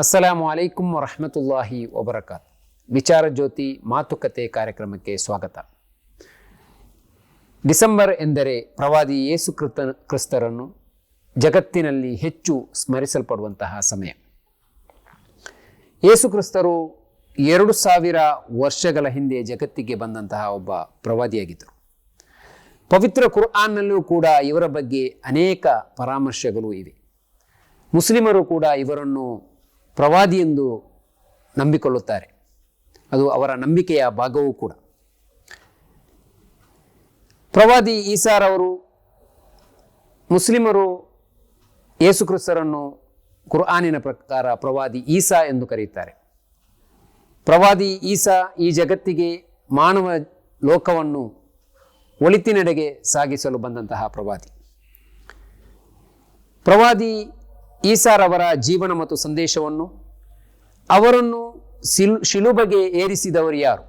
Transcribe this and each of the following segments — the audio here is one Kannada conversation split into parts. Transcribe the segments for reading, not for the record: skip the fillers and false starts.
ಅಸ್ಸಲಾಮು ಅಲೈಕುಂ ವರಹಮತುಲ್ಲಾಹಿ ವಬರಕಾತ್. ವಿಚಾರ ಜ್ಯೋತಿ ಮಾತುಕತೆ ಕಾರ್ಯಕ್ರಮಕ್ಕೆ ಸ್ವಾಗತ. ಡಿಸೆಂಬರ್ ಎಂದರೆ ಪ್ರವಾದಿ ಯೇಸು ಕ್ರಿಸ್ತರನ್ನು ಜಗತ್ತಿನಲ್ಲಿ ಹೆಚ್ಚು ಸ್ಮರಿಸಲ್ಪಡುವಂತಹ ಸಮಯ. ಯೇಸು ಕ್ರಿಸ್ತರು 2000 ವರ್ಷಗಳ ಹಿಂದೆ ಜಗತ್ತಿಗೆ ಬಂದಂತಹ ಒಬ್ಬ ಪ್ರವಾದಿಯಾಗಿದ್ದರು. ಪವಿತ್ರ ಕುರ್ಆನ್ನಲ್ಲೂ ಕೂಡ ಇವರ ಬಗ್ಗೆ ಅನೇಕ ಪರಾಮರ್ಶೆಗಳು ಇವೆ. ಮುಸ್ಲಿಮರು ಕೂಡ ಇವರನ್ನು ಪ್ರವಾದಿ ಎಂದು ನಂಬಿಕೊಳ್ಳುತ್ತಾರೆ. ಅದು ಅವರ ನಂಬಿಕೆಯ ಭಾಗವೂ ಕೂಡ. ಪ್ರವಾದಿ ಈಸಾರವರು, ಮುಸ್ಲಿಮರು ಯೇಸು ಕ್ರಿಸ್ತರನ್ನು ಕುರ್ಆನಿನ ಪ್ರಕಾರ ಪ್ರವಾದಿ ಈಸಾ ಎಂದು ಕರೆಯುತ್ತಾರೆ. ಪ್ರವಾದಿ ಈಸಾ ಈ ಜಗತ್ತಿಗೆ ಮಾನವ ಲೋಕವನ್ನು ಒಳಿತಿನೆಡೆಗೆ ಸಾಗಿಸಲು ಬಂದಂತಹ ಪ್ರವಾದಿ. ಪ್ರವಾದಿ ಈಸಾರವರ ಜೀವನ ಮತ್ತು ಸಂದೇಶವನ್ನು, ಅವರನ್ನು ಶಿಲುಬೆಗೆ ಏರಿಸಿದವರು ಯಾರು,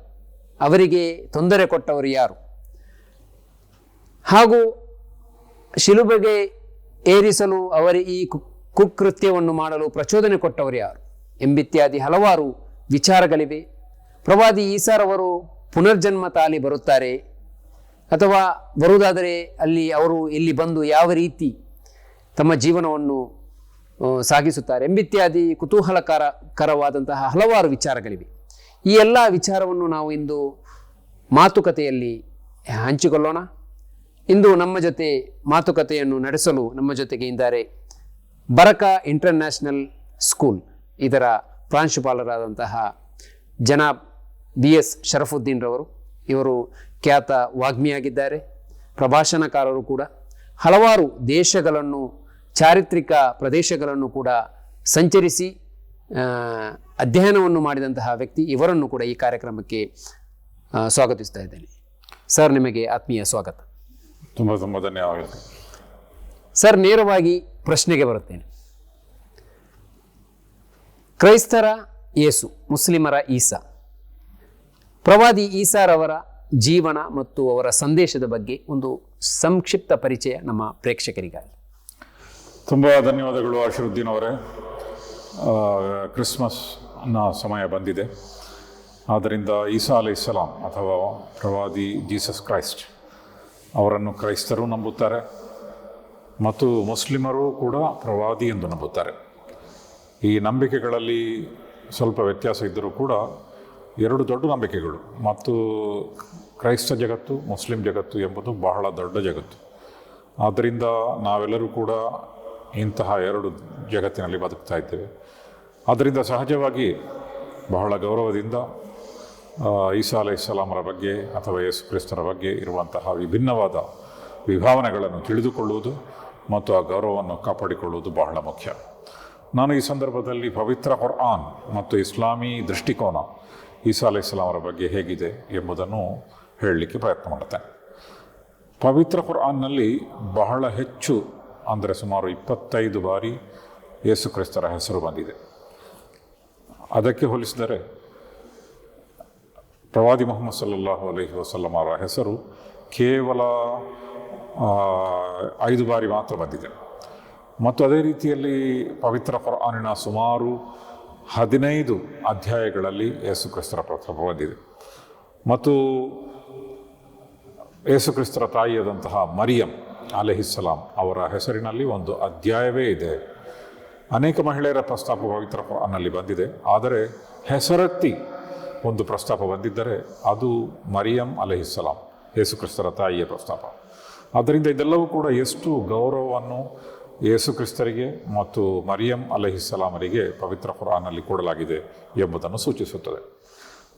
ಅವರಿಗೆ ತೊಂದರೆ ಕೊಟ್ಟವರು ಯಾರು, ಹಾಗೂ ಶಿಲುಬೆಗೆ ಏರಿಸಲು ಅವರ ಈ ಕುಕೃತ್ಯವನ್ನು ಮಾಡಲು ಪ್ರಚೋದನೆ ಕೊಟ್ಟವರು ಯಾರು ಎಂಬಿತ್ಯಾದಿ ಹಲವಾರು ವಿಚಾರಗಳಿವೆ. ಪ್ರವಾದಿ ಈಸಾರವರು ಪುನರ್ಜನ್ಮ ತಾಳಿ ಬರುತ್ತಾರೆ ಅಥವಾ ಬರುವುದಾದರೆ ಅವರು ಇಲ್ಲಿ ಬಂದು ಯಾವ ರೀತಿ ತಮ್ಮ ಜೀವನವನ್ನು ಸಾಗಿಸುತ್ತಾರೆ ಎಂಬಿತ್ಯಾದಿ ಕುತೂಹಲಕರವಾದಂತಹ ಹಲವಾರು ವಿಚಾರಗಳಿವೆ. ಈ ಎಲ್ಲ ವಿಚಾರವನ್ನು ನಾವು ಇಂದು ಮಾತುಕತೆಯಲ್ಲಿ ಹಂಚಿಕೊಳ್ಳೋಣ. ಇಂದು ನಮ್ಮ ಜೊತೆ ಮಾತುಕತೆಯನ್ನು ನಡೆಸಲು ನಮ್ಮ ಜೊತೆಗೆ ಇದ್ದಾರೆ ಬರಕಾ ಇಂಟರ್ನ್ಯಾಷನಲ್ ಸ್ಕೂಲ್ ಇದರ ಪ್ರಾಂಶುಪಾಲರಾದಂತಹ ಜನಾಬ್ BS ಶರಫುದ್ದೀನ್ ರವರು. ಇವರು ಖ್ಯಾತ ವಾಗ್ಮಿಯಾಗಿದ್ದಾರೆ, ಪ್ರಭಾಷಣಕಾರರು ಕೂಡ. ಹಲವಾರು ದೇಶಗಳನ್ನು, ಚಾರಿತ್ರಿಕ ಪ್ರದೇಶಗಳನ್ನು ಕೂಡ ಸಂಚರಿಸಿ ಅಧ್ಯಯನವನ್ನು ಮಾಡಿದಂತಹ ವ್ಯಕ್ತಿ. ಇವರನ್ನು ಕೂಡ ಈ ಕಾರ್ಯಕ್ರಮಕ್ಕೆ ಸ್ವಾಗತಿಸ್ತಾ ಇದ್ದೇನೆ. ಸರ್, ನಿಮಗೆ ಆತ್ಮೀಯ ಸ್ವಾಗತ. ತುಂಬ ತುಂಬ ಧನ್ಯವಾದ ಸರ್. ನೇರವಾಗಿ ಪ್ರಶ್ನೆಗೆ ಬರುತ್ತೇನೆ. ಕ್ರೈಸ್ತರ ಯೇಸು, ಮುಸ್ಲಿಮರ ಈಸಾ, ಪ್ರವಾದಿ ಈಸಾರವರ ಜೀವನ ಮತ್ತು ಅವರ ಸಂದೇಶದ ಬಗ್ಗೆ ಒಂದು ಸಂಕ್ಷಿಪ್ತ ಪರಿಚಯ ನಮ್ಮ ಪ್ರೇಕ್ಷಕರಿಗಾಗಿ. ತುಂಬ ಧನ್ಯವಾದಗಳು ಅಶರುದ್ದೀನ್ ಅವರೇ. ಕ್ರಿಸ್ಮಸ್ನ ಸಮಯ ಬಂದಿದೆ. ಆದ್ದರಿಂದ ಈಸಾ ಅಲೈಹಿಸ್ಸಲಾಂ ಅಥವಾ ಪ್ರವಾದಿ ಜೀಸಸ್ ಕ್ರೈಸ್ಟ್ ಅವರನ್ನು ಕ್ರೈಸ್ತರು ನಂಬುತ್ತಾರೆ ಮತ್ತು ಮುಸ್ಲಿಮರು ಕೂಡ ಪ್ರವಾದಿ ಎಂದು ನಂಬುತ್ತಾರೆ. ಈ ನಂಬಿಕೆಗಳಲ್ಲಿ ಸ್ವಲ್ಪ ವ್ಯತ್ಯಾಸ ಇದ್ದರೂ ಕೂಡ ಎರಡು ದೊಡ್ಡ ನಂಬಿಕೆಗಳು. ಮತ್ತು ಕ್ರೈಸ್ತ ಜಗತ್ತು, ಮುಸ್ಲಿಂ ಜಗತ್ತು ಎಂಬುದು ಬಹಳ ದೊಡ್ಡ ಜಗತ್ತು. ಆದ್ದರಿಂದ ನಾವೆಲ್ಲರೂ ಕೂಡ ಇಂತಹ ಎರಡು ಜಗತ್ತಿನಲ್ಲಿ ಬದುಕ್ತಾ ಇದ್ದೇವೆ. ಆದ್ದರಿಂದ ಸಹಜವಾಗಿ ಬಹಳ ಗೌರವದಿಂದ ಈಸಾ ಅಲೈಹಿಸ್ಸಲಾಮರ ಬಗ್ಗೆ ಅಥವಾ ಯೇಸು ಕ್ರಿಸ್ತರ ಬಗ್ಗೆ ಇರುವಂತಹ ವಿಭಿನ್ನವಾದ ವಿಭಾವನೆಗಳನ್ನು ತಿಳಿದುಕೊಳ್ಳುವುದು ಮತ್ತು ಆ ಗೌರವವನ್ನು ಕಾಪಾಡಿಕೊಳ್ಳುವುದು ಬಹಳ ಮುಖ್ಯ. ನಾನು ಈ ಸಂದರ್ಭದಲ್ಲಿ ಪವಿತ್ರ ಕುರ್ಆನ್ ಮತ್ತು ಇಸ್ಲಾಮಿ ದೃಷ್ಟಿಕೋನ ಈಸಾ ಅಲೈಹಿಸ್ಸಲಾಮರ ಬಗ್ಗೆ ಹೇಗಿದೆ ಎಂಬುದನ್ನು ಹೇಳಲಿಕ್ಕೆ ಪ್ರಯತ್ನ ಮಾಡುತ್ತೇನೆ. ಪವಿತ್ರ ಕುರ್ಆನ್ನಲ್ಲಿ ಬಹಳ ಹೆಚ್ಚು, ಅಂದರೆ ಸುಮಾರು 25 ಬಾರಿ ಯೇಸು ಕ್ರಿಸ್ತರ ಹೆಸರು ಬಂದಿದೆ. ಅದಕ್ಕೆ ಹೋಲಿಸಿದರೆ ಪ್ರವಾದಿ ಮುಹಮ್ಮದ್ ಸಲ್ಲಲ್ಲಾಹು ಅಲೈಹಿ ವಸಲ್ಲಂ ಅವರ ಹೆಸರು ಕೇವಲ 5 ಬಾರಿ ಮಾತ್ರ ಬಂದಿದೆ. ಮತ್ತು ಅದೇ ರೀತಿಯಲ್ಲಿ ಪವಿತ್ರ ಕುರ್ಆನಿನ ಸುಮಾರು 15 ಅಧ್ಯಾಯಗಳಲ್ಲಿ ಯೇಸು ಕ್ರಿಸ್ತರ ಪ್ರಸ್ತಾಪ ಬಂದಿದೆ. ಮತ್ತು ಯೇಸು ಕ್ರಿಸ್ತರ ತಾಯಿಯಾದಂತಹ ಮರಿಯಂ ಅಲೈಹಿಸ್ಸಲಾಂ ಅವರ ಹೆಸರಿನಲ್ಲಿ ಒಂದು ಅಧ್ಯಾಯವೇ ಇದೆ. ಅನೇಕ ಮಹಿಳೆಯರ ಪ್ರಸ್ತಾಪ ಪವಿತ್ರ ಕುರ್ಆನ್ನಲ್ಲಿ ಬಂದಿದೆ. ಆದರೆ ಹೆಸರೆತ್ತಿ ಒಂದು ಪ್ರಸ್ತಾಪ ಬಂದಿದ್ದರೆ ಅದು ಮರಿಯಂ ಅಲೈಹಿಸ್ಸಲಾಂ, ಯೇಸು ಕ್ರಿಸ್ತರ ತಾಯಿಯ ಪ್ರಸ್ತಾಪ. ಆದ್ದರಿಂದ ಇದೆಲ್ಲವೂ ಕೂಡ ಎಷ್ಟು ಗೌರವವನ್ನು ಯೇಸು ಕ್ರಿಸ್ತರಿಗೆ ಮತ್ತು ಮರಿಯಂ ಅಲೈಹಿಸ್ಸಲಾಮರಿಗೆ ಪವಿತ್ರ ಕುರ್ಆನ್ನಲ್ಲಿ ಕೊಡಲಾಗಿದೆ ಎಂಬುದನ್ನು ಸೂಚಿಸುತ್ತದೆ.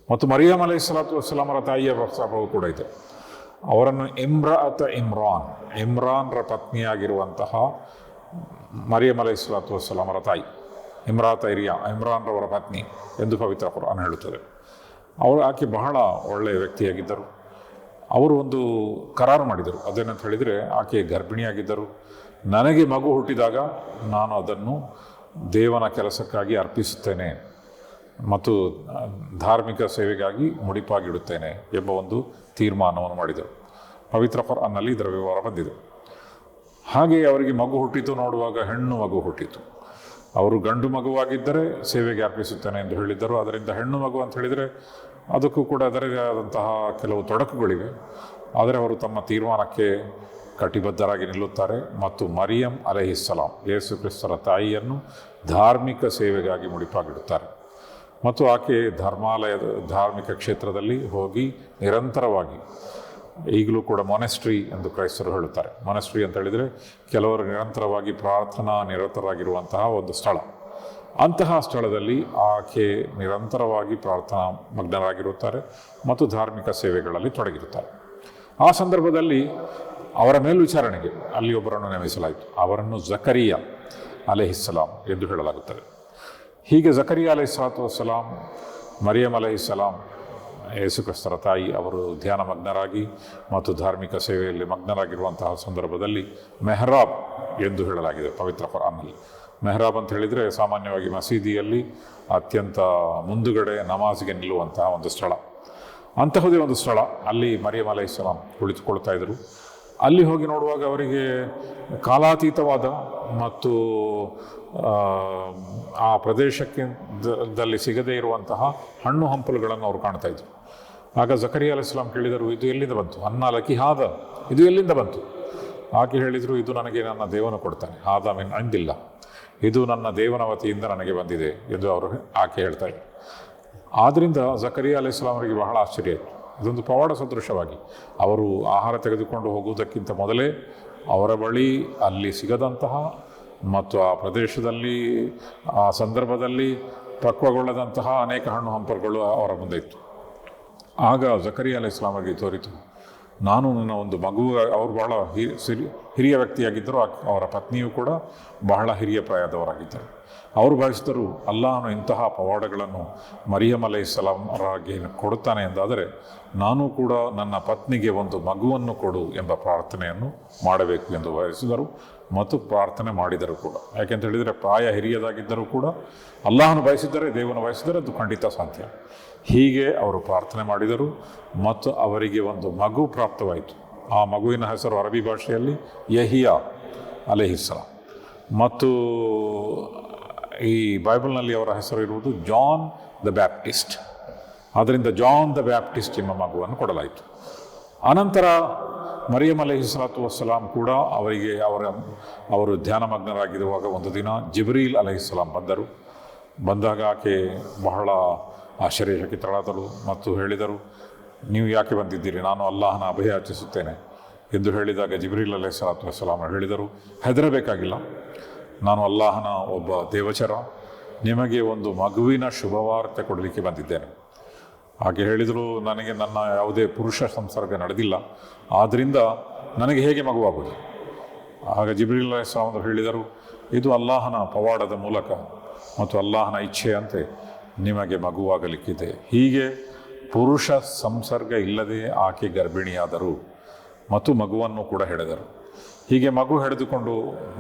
ಮತ್ತು ಮರಿಯಂ ಅಲೈಹಿಸ್ಸಲಾತು ವಸ್ಸಲಾಮರ ತಾಯಿಯ ಪ್ರಸ್ತಾಪವೂ ಕೂಡ ಇದೆ. ಅವರನ್ನು ಇಮ್ರಾನ್ರ ಪತ್ನಿಯಾಗಿರುವಂತಹ ಮರಿಯಂ ಅಲೈಹಿಸ್ಸಲಾತು ವಸ್ಸಲಾಮರ ತಾಯಿ ಇಮ್ರಾನ್ರವರ ಪತ್ನಿ ಎಂದು ಪವಿತ್ರ ಕುರ್ಆನ್ ಹೇಳುತ್ತದೆ. ಆಕೆ ಬಹಳ ಒಳ್ಳೆಯ ವ್ಯಕ್ತಿಯಾಗಿದ್ದರು. ಅವರು ಒಂದು ಕರಾರು ಮಾಡಿದರು. ಅದೇನಂತ ಹೇಳಿದರೆ, ಆಕೆ ಗರ್ಭಿಣಿಯಾಗಿದ್ದರು. ನನಗೆ ಮಗು ಹುಟ್ಟಿದಾಗ ನಾನು ಅದನ್ನು ದೇವನ ಕೆಲಸಕ್ಕಾಗಿ ಅರ್ಪಿಸುತ್ತೇನೆ ಮತ್ತು ಧಾರ್ಮಿಕ ಸೇವೆಗಾಗಿ ಮುಡಿಪಾಗಿಡುತ್ತೇನೆ ಎಂಬ ಒಂದು ತೀರ್ಮಾನವನ್ನು ಮಾಡಿದರು. ಪವಿತ್ರ ಕುರ್ಆನ್ನಲ್ಲಿ ಇದರ ವಿವರ ಬಂದಿದೆ. ಹಾಗೆಯೇ ಅವರಿಗೆ ಮಗು ಹುಟ್ಟಿತು. ನೋಡುವಾಗ ಹೆಣ್ಣು ಮಗು ಹುಟ್ಟಿತು. ಅವರು ಗಂಡು ಮಗುವಾಗಿದ್ದರೆ ಸೇವೆಗೆ ಅರ್ಪಿಸುತ್ತೇನೆ ಎಂದು ಹೇಳಿದ್ದರು. ಅದರಿಂದ ಹೆಣ್ಣು ಮಗು ಅಂತ ಹೇಳಿದರೆ ಅದಕ್ಕೂ ಕೂಡ ಅದರದೇ ಆದಂತಹ ಕೆಲವು ತೊಡಕುಗಳಿವೆ. ಆದರೆ ಅವರು ತಮ್ಮ ತೀರ್ಮಾನಕ್ಕೆ ಕಟಿಬದ್ಧರಾಗಿ ನಿಲ್ಲುತ್ತಾರೆ ಮತ್ತು ಮರಿಯಂ ಅಲೈಹಿಸ್ಸಲಾಂ ಯೇಸು ಕ್ರಿಸ್ತರ ತಾಯಿಯನ್ನು ಧಾರ್ಮಿಕ ಸೇವೆಗಾಗಿ ಮುಡಿಪಾಗಿಡುತ್ತಾರೆ ಮತ್ತು ಆಕೆ ಧಾರ್ಮಿಕ ಕ್ಷೇತ್ರದಲ್ಲಿ ಹೋಗಿ ನಿರಂತರವಾಗಿ, ಈಗಲೂ ಕೂಡ ಮೊನೆಸ್ಟ್ರಿ ಎಂದು ಕ್ರೈಸ್ತರು ಹೇಳುತ್ತಾರೆ. ಮೊನೆಸ್ಟ್ರಿ ಅಂತ ಹೇಳಿದರೆ ಕೆಲವರು ನಿರಂತರವಾಗಿ ಪ್ರಾರ್ಥನಾ ನಿರತರಾಗಿರುವಂತಹ ಒಂದು ಸ್ಥಳ. ಅಂತಹ ಸ್ಥಳದಲ್ಲಿ ಆಕೆ ನಿರಂತರವಾಗಿ ಪ್ರಾರ್ಥನಾ ಮಗ್ನರಾಗಿರುತ್ತಾರೆ ಮತ್ತು ಧಾರ್ಮಿಕ ಸೇವೆಗಳಲ್ಲಿ ತೊಡಗಿರುತ್ತಾರೆ. ಆ ಸಂದರ್ಭದಲ್ಲಿ ಅವರ ಮೇಲ್ವಿಚಾರಣೆಗೆ ಅಲ್ಲಿ ಒಬ್ಬರನ್ನು ನೇಮಿಸಲಾಯಿತು. ಅವರನ್ನು ಜಕರಿಯಾ ಅಲೈಹಿಸ್ಸಲಾಂ ಎಂದು ಹೇಳಲಾಗುತ್ತದೆ. ಹೀಗೆ ಜಕರಿಯಾ ಅಲೈಹಿಸ್ಸಲಾಂ, ಮರಿಯಂ ಅಲೈಹಿಸ್ಸಲಾಂ, ಯೇಸು ಕ್ರಿಸ್ತರ ತಾಯಿ ಅವರು ಧ್ಯಾನ ಮಗ್ನರಾಗಿ ಮತ್ತು ಧಾರ್ಮಿಕ ಸೇವೆಯಲ್ಲಿ ಮಗ್ನರಾಗಿರುವಂತಹ ಸಂದರ್ಭದಲ್ಲಿ ಮೆಹರಾಬ್ ಎಂದು ಹೇಳಲಾಗಿದೆ ಪವಿತ್ರ ಕುರಾನ್ನಲ್ಲಿ. ಮೆಹರಾಬ್ ಅಂತ ಹೇಳಿದರೆ ಸಾಮಾನ್ಯವಾಗಿ ಮಸೀದಿಯಲ್ಲಿ ಅತ್ಯಂತ ಮುಂದುಗಡೆ ನಮಾಜ್ಗೆ ನಿಲ್ಲುವಂತಹ ಒಂದು ಸ್ಥಳ. ಅಂತಹುದೇ ಒಂದು ಸ್ಥಳ. ಅಲ್ಲಿ ಮರಿಯಂ ಅಲೈಹಿಸ್ಸಲಾಂ ಕುಳಿತುಕೊಳ್ತಾ ಇದ್ದರು. ಅಲ್ಲಿ ಹೋಗಿ ನೋಡುವಾಗ ಅವರಿಗೆ ಕಾಲಾತೀತವಾದ ಮತ್ತು ಆ ಪ್ರದೇಶಕ್ಕೆ ಸಿಗದೇ ಇರುವಂತಹ ಹಣ್ಣು ಹಂಪಲುಗಳನ್ನು ಅವರು ಕಾಣ್ತಾ ಇದ್ರು. ಆಗ ಜಕರಿಯಾ ಅಲೈಹಿಸ್ಸಲಾಂ ಕೇಳಿದರು, ಇದು ಎಲ್ಲಿಂದ ಬಂತು? ಅನ್ನ ಲಕಿ ಹಾದ, ಇದು ಎಲ್ಲಿಂದ ಬಂತು? ಆಕೆ ಹೇಳಿದರು, ಇದು ನನಗೆ ನನ್ನ ದೇವನು ಕೊಡ್ತಾನೆ, ಹಾದ ಮಿನ್ ಇಂದಿಲ್ಲ, ಇದು ನನ್ನ ದೇವನ ವತಿಯಿಂದ ನನಗೆ ಬಂದಿದೆ ಎಂದು ಆಕೆ ಹೇಳ್ತಾ ಇದ್ರು. ಆದ್ದರಿಂದ ಜಕರಿಯಾ ಅಲೈಹಿಸ್ಸಲಾಂ ಅವರಿಗೆ ಬಹಳ ಆಶ್ಚರ್ಯ ಆಯಿತು. ಇದೊಂದು ಪವಾಡ ಸದೃಶವಾಗಿ ಅವರು ಆಹಾರ ತೆಗೆದುಕೊಂಡು ಹೋಗುವುದಕ್ಕಿಂತ ಮೊದಲೇ ಅವರ ಬಳಿ ಅಲ್ಲಿ ಸಿಗದಂತಹ ಮತ್ತು ಆ ಪ್ರದೇಶದಲ್ಲಿ ಆ ಸಂದರ್ಭದಲ್ಲಿ ಪಕ್ವಗೊಳ್ಳದಂತಹ ಅನೇಕ ಹಣ್ಣು ಹಂಪಲುಗಳು ಅವರ ಮುಂದೆ ಇತ್ತು. ಆಗ ಜಕರಿಯಾ ಅಲೈಹಿಸ್ಸಲಾಂ ಅವರಿಗೆ ತೋರಿತು, ನಾನು ನನ್ನ ಒಂದು ಮಗು, ಅವರು ಬಹಳ ಹಿರಿಯ ವ್ಯಕ್ತಿಯಾಗಿದ್ದರು. ಅವರ ಪತ್ನಿಯೂ ಕೂಡ ಬಹಳ ಹಿರಿಯ ಪ್ರಾಯದವರಾಗಿದ್ದರು. ಅವರು ಭಾವಿಸಿದರು, ಅಲ್ಲಾಹನು ಇಂತಹ ಪವಾಡಗಳನ್ನು ಮರಿಯಂ ಅಲೈಹಿಸ್ಸಲಾಂಗೆ ಕೊಡುತ್ತಾನೆ ಎಂದಾದರೆ ನಾನು ಕೂಡ ನನ್ನ ಪತ್ನಿಗೆ ಒಂದು ಮಗುವನ್ನು ಕೊಡು ಎಂಬ ಪ್ರಾರ್ಥನೆಯನ್ನು ಮಾಡಬೇಕು ಎಂದು ಭಾವಿಸಿದರು ಮತ್ತು ಪ್ರಾರ್ಥನೆ ಮಾಡಿದರು ಕೂಡ. ಯಾಕೆಂತ ಹೇಳಿದರೆ ಪ್ರಾಯ ಹಿರಿಯದಾಗಿದ್ದರೂ ಕೂಡ ಅಲ್ಲಾಹನು ಬಯಸಿದರೆ, ದೇವನು ಬಯಸಿದರೆ ಅದು ಖಂಡಿತ ಸಾಧ್ಯ. ಹೀಗೆ ಅವರು ಪ್ರಾರ್ಥನೆ ಮಾಡಿದರು ಮತ್ತು ಅವರಿಗೆ ಒಂದು ಮಗು ಪ್ರಾಪ್ತವಾಯಿತು. ಆ ಮಗುವಿನ ಹೆಸರು ಅರಬಿ ಭಾಷೆಯಲ್ಲಿ ಯಹಿಯಾ ಅಲೈಹಿಸ್ಸಲಾಂ ಮತ್ತು ಈ ಬೈಬಲ್ನಲ್ಲಿ ಅವರ ಹೆಸರು ಇರುವುದು ಜಾನ್ ದ ಬ್ಯಾಪ್ಟಿಸ್ಟ್. ಆದ್ದರಿಂದ ಜಾನ್ ದ ಬ್ಯಾಪ್ಟಿಸ್ಟ್ ಎಂಬ ಮಗುವನ್ನು ಕೊಡಲಾಯಿತು. ಅನಂತರ ಮರಿಯಂ ಅಲೈಹಿಸ್ಸಲಾತು ವಸ್ಸಲಾಂ ಕೂಡ ಅವರು ಧ್ಯಾನಮಗ್ನರಾಗಿರುವಾಗ ಒಂದು ದಿನ ಜಿಬ್ರೀಲ್ ಅಲೈಹಿಸ್ಸಲಾಂ ಬಂದಾಗ ಆಕೆ ಬಹಳ ಆಶ್ಚರ್ಯಚಕಿತಳಾದಳು ಮತ್ತು ಹೇಳಿದರು, ನೀವು ಯಾಕೆ ಬಂದಿದ್ದೀರಿ? ನಾನು ಅಲ್ಲಾಹನ ಅಭಯ ಯಾಚಿಸುತ್ತೇನೆ ಎಂದು ಹೇಳಿದಾಗ ಜಿಬ್ರೀಲ್ ಅಲೈಹಿಸ್ಸಲಾತು ವಸ್ಸಲಾಂ ಹೇಳಿದರು, ಹೆದರಬೇಕಾಗಿಲ್ಲ, ನಾನು ಅಲ್ಲಾಹನ ಒಬ್ಬ ದೇವಚರ, ನಿಮಗೆ ಒಂದು ಮಗುವಿನ ಶುಭವಾರ್ತೆ ಕೊಡಲಿಕ್ಕೆ ಬಂದಿದ್ದೇನೆ. ಹಾಗೆ ಹೇಳಿದರು, ನನಗೆ ನನ್ನ ಯಾವುದೇ ಪುರುಷ ಸಂಸರ್ಗ ನಡೆದಿಲ್ಲ, ಆದ್ದರಿಂದ ನನಗೆ ಹೇಗೆ ಮಗುವಾಗುವುದು? ಆಗ ಜಿಬ್ರೀಲ್ ಅಲೈಹಿಸ್ಸಲಾಂ ಅವರು ಹೇಳಿದರು, ಇದು ಅಲ್ಲಾಹನ ಪವಾಡದ ಮೂಲಕ ಮತ್ತು ಅಲ್ಲಾಹನ ಇಚ್ಛೆಯಂತೆ ನಿಮಗೆ ಮಗುವಾಗಲಿಕ್ಕಿದೆ. ಹೀಗೆ ಪುರುಷ ಸಂಸರ್ಗ ಇಲ್ಲದೆ ಆಕೆ ಗರ್ಭಿಣಿಯಾದರು ಮತ್ತು ಮಗುವನ್ನು ಕೂಡ ಹೆಡೆದರು. ಹೀಗೆ ಮಗು ಹೆಡೆದುಕೊಂಡು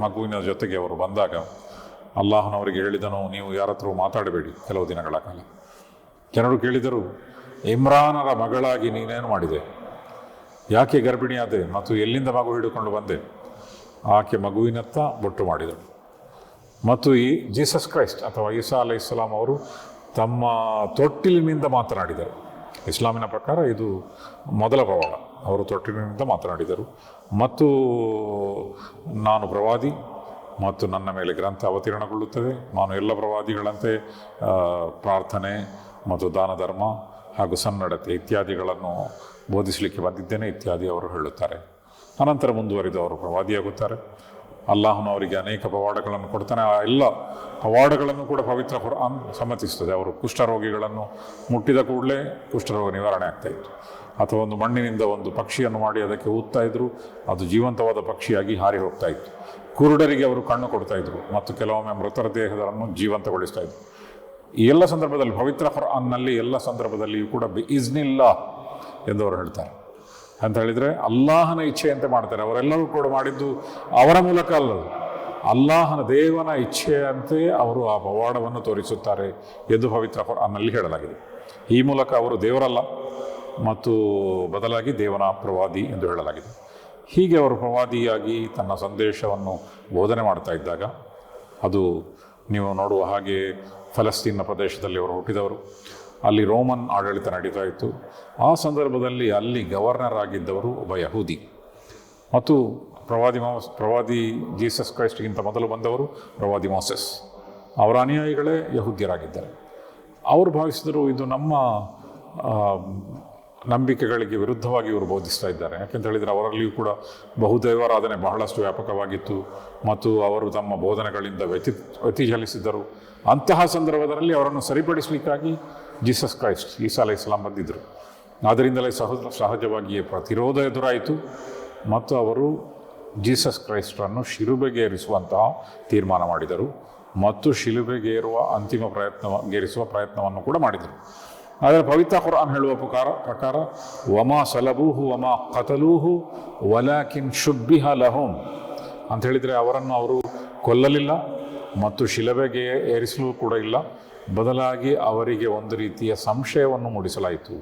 ಮಗುವಿನ ಜೊತೆಗೆ ಅವರು ಬಂದಾಗ ಅಲ್ಲಾಹನವರಿಗೆ ಹೇಳಿದನು, ನೀವು ಯಾರ ಹತ್ರ ಮಾತಾಡಬೇಡಿ ಕೆಲವು ದಿನಗಳ ಕಾಲ. ಜನರು ಕೇಳಿದರು, ಇಮ್ರಾನರ ಮಗಳಾಗಿ ನೀನೇನು ಮಾಡಿದೆ? ಯಾಕೆ ಗರ್ಭಿಣಿಯಾದೆ ಮತ್ತು ಎಲ್ಲಿಂದ ಮಗು ಹಿಡಿದುಕೊಂಡು ಬಂದೆ? ಆಕೆ ಮಗುವಿನತ್ತ ಬೊಟ್ಟು ಮಾಡಿದಳು. ಮತ್ತು ಈ ಜೀಸಸ್ ಕ್ರೈಸ್ಟ್ ಅಥವಾ ಈಸಾ ಅಲೈಹಿಸ್ಸಲಾಂ ಅವರು ತಮ್ಮ ತೊಟ್ಟಿಲಿನಿಂದ ಮಾತನಾಡಿದರು. ಇಸ್ಲಾಮಿನ ಪ್ರಕಾರ ಇದು ಮೊದಲ ಪವಾಡ. ಅವರು ತೊಟ್ಟಿಲಿನಿಂದ ಮಾತನಾಡಿದರು ಮತ್ತು ನಾನು ಪ್ರವಾದಿ ಮತ್ತು ನನ್ನ ಮೇಲೆ ಗ್ರಂಥ ಅವತೀರ್ಣಗೊಳ್ಳುತ್ತದೆ, ನಾನು ಎಲ್ಲ ಪ್ರವಾದಿಗಳಂತೆ ಪ್ರಾರ್ಥನೆ ಮತ್ತು ದಾನ ಧರ್ಮ ಹಾಗೂ ಸನ್ನಡತೆ ಇತ್ಯಾದಿಗಳನ್ನು ಬೋಧಿಸಲಿಕ್ಕೆ ಬಂದಿದ್ದೇನೆ ಇತ್ಯಾದಿ ಅವರು ಹೇಳುತ್ತಾರೆ. ಅನಂತರ ಮುಂದುವರಿದು ಅವರು ಪ್ರವಾದಿಯಾಗುತ್ತಾರೆ. ಅಲ್ಲಾಹನು ಅವರಿಗೆ ಅನೇಕ ಪವಾಡಗಳನ್ನು ಕೊಡ್ತಾನೆ. ಆ ಎಲ್ಲ ಪವಾಡಗಳನ್ನು ಕೂಡ ಪವಿತ್ರ ಕುರ್ಆನ್ ಸಮ್ಮತಿಸ್ತದೆ. ಅವರು ಕುಷ್ಠರೋಗಿಗಳನ್ನು ಮುಟ್ಟಿದ ಕೂಡಲೇ ಕುಷ್ಠರೋಗ ನಿವಾರಣೆ ಆಗ್ತಾಯಿತ್ತು. ಅಥವಾ ಒಂದು ಮಣ್ಣಿನಿಂದ ಒಂದು ಪಕ್ಷಿಯನ್ನು ಮಾಡಿ ಅದಕ್ಕೆ ಊದ್ತಾ ಇದ್ರು, ಅದು ಜೀವಂತವಾದ ಪಕ್ಷಿಯಾಗಿ ಹಾರಿ ಹೋಗ್ತಾ ಇತ್ತು. ಕುರುಡರಿಗೆ ಅವರು ಕಣ್ಣು ಕೊಡ್ತಾ ಇದ್ರು ಮತ್ತು ಕೆಲವೊಮ್ಮೆ ಮೃತರ ದೇಹಗಳನ್ನು ಜೀವಂತಗೊಳಿಸ್ತಾ ಇದ್ರು. ಈ ಎಲ್ಲ ಸಂದರ್ಭದಲ್ಲಿ ಪವಿತ್ರ ಕುರ್ಆನ್ನಲ್ಲಿ ಎಲ್ಲ ಸಂದರ್ಭದಲ್ಲಿಯೂ ಕೂಡ ಬಿಇಜ್ನಿಲ್ಲಾ ಎಂದು ಅವರು ಹೇಳ್ತಾರೆ. ಅಂತ ಹೇಳಿದರೆ ಅಲ್ಲಾಹನ ಇಚ್ಛೆಯಂತೆ ಮಾಡ್ತಾರೆ. ಅವರೆಲ್ಲರೂ ಕೂಡ ಮಾಡಿದ್ದು ಅವರ ಮೂಲಕ ಅಲ್ಲದು, ಅಲ್ಲಾಹನ ದೇವನ ಇಚ್ಛೆಯಂತೆ ಅವರು ಆ ಪವಾಡವನ್ನು ತೋರಿಸುತ್ತಾರೆ ಎಂದು ಪವಿತ್ರ ಕುರ್ಆನ್ನಲ್ಲಿ ಹೇಳಲಾಗಿದೆ. ಈ ಮೂಲಕ ಅವರು ದೇವರಲ್ಲ ಮತ್ತು ಬದಲಾಗಿ ದೇವನ ಪ್ರವಾದಿ ಎಂದು ಹೇಳಲಾಗಿದೆ. ಹೀಗೆ ಅವರು ಪ್ರವಾದಿಯಾಗಿ ತನ್ನ ಸಂದೇಶವನ್ನು ಬೋಧನೆ ಮಾಡ್ತಾ ಇದ್ದಾಗ ಅದು ನೀವು ನೋಡುವ ಹಾಗೆ ಫಲಸ್ತೀನ್ನ ಪ್ರದೇಶದಲ್ಲಿ ಅವರು ಹುಟ್ಟಿದವರು. ಅಲ್ಲಿ ರೋಮನ್ ಆಡಳಿತ ನಡೀತಾ ಇತ್ತು. ಆ ಸಂದರ್ಭದಲ್ಲಿ ಅಲ್ಲಿ ಗವರ್ನರ್ ಆಗಿದ್ದವರು ಒಬ್ಬ ಯಹೂದಿ. ಮತ್ತು ಪ್ರವಾದಿ ಜೀಸಸ್ ಕ್ರೈಸ್ಟ್ಗಿಂತ ಮೊದಲು ಬಂದವರು ಪ್ರವಾದಿ ಮೋಸೆಸ್. ಅವರ ಅನುಯಾಯಿಗಳೇ ಯಹೂದ್ಯರಾಗಿದ್ದಾರೆ. ಅವರು ಭಾವಿಸಿದರು ಇದು ನಮ್ಮ ನಂಬಿಕೆಗಳಿಗೆ ವಿರುದ್ಧವಾಗಿ ಇವರು ಬೋಧಿಸ್ತಾ ಇದ್ದಾರೆ. ಯಾಕೆಂತ ಹೇಳಿದರೆ ಅವರಲ್ಲಿಯೂ ಕೂಡ ಬಹುದೈವಾರಾಧನೆ ಬಹಳಷ್ಟು ವ್ಯಾಪಕವಾಗಿತ್ತು ಮತ್ತು ಅವರು ತಮ್ಮ ಬೋಧನೆಗಳಿಂದ ವ್ಯತಿಚಲಿಸಿದ್ದರು. ಅಂತಹ ಸಂದರ್ಭದಲ್ಲಿ ಅವರನ್ನು ಸರಿಪಡಿಸಲಿಕ್ಕಾಗಿ ಜೀಸಸ್ ಕ್ರೈಸ್ಟ್ ಈಸಾ ಅಲೈಹಿಸ್ಸಲಾಂ ಬಂದಿದ್ದರು. ಆದ್ದರಿಂದಲೇ ಸಹಜವಾಗಿಯೇ ಪ್ರತಿರೋಧ ಎದುರಾಯಿತು ಮತ್ತು ಅವರು ಜೀಸಸ್ ಕ್ರೈಸ್ಟರನ್ನು ಶಿಲುಬೆಗೇರಿಸುವಂತಹ ತೀರ್ಮಾನ ಮಾಡಿದರು ಮತ್ತು ಶಿಲುಬೆಗೇರುವ ಗೇರಿಸುವ ಪ್ರಯತ್ನವನ್ನು ಕೂಡ ಮಾಡಿದರು. ಆದರೆ ಪವಿತ್ರ ಕುರ್ಆನ್ ಹೇಳುವ ಪ್ರಕಾರ ವಮಾ ಸಲಬೂಹು ವಮಾ ಕತಲೂಹು ವಲಾಕಿನ್ ಶುಬ್ಬಿಹ ಲಹುಂ ಅಂತ ಹೇಳಿದರೆ ಅವರನ್ನು ಅವರು ಕೊಲ್ಲಲಿಲ್ಲ ಮತ್ತು ಶಿಲುಬೆಗೆ ಏರಿಸಲು ಕೂಡ ಇಲ್ಲ, ಬದಲಾಗಿ ಅವರಿಗೆ ಒಂದು ರೀತಿಯ ಸಂಶಯವನ್ನು ಮೂಡಿಸಲಾಯಿತು.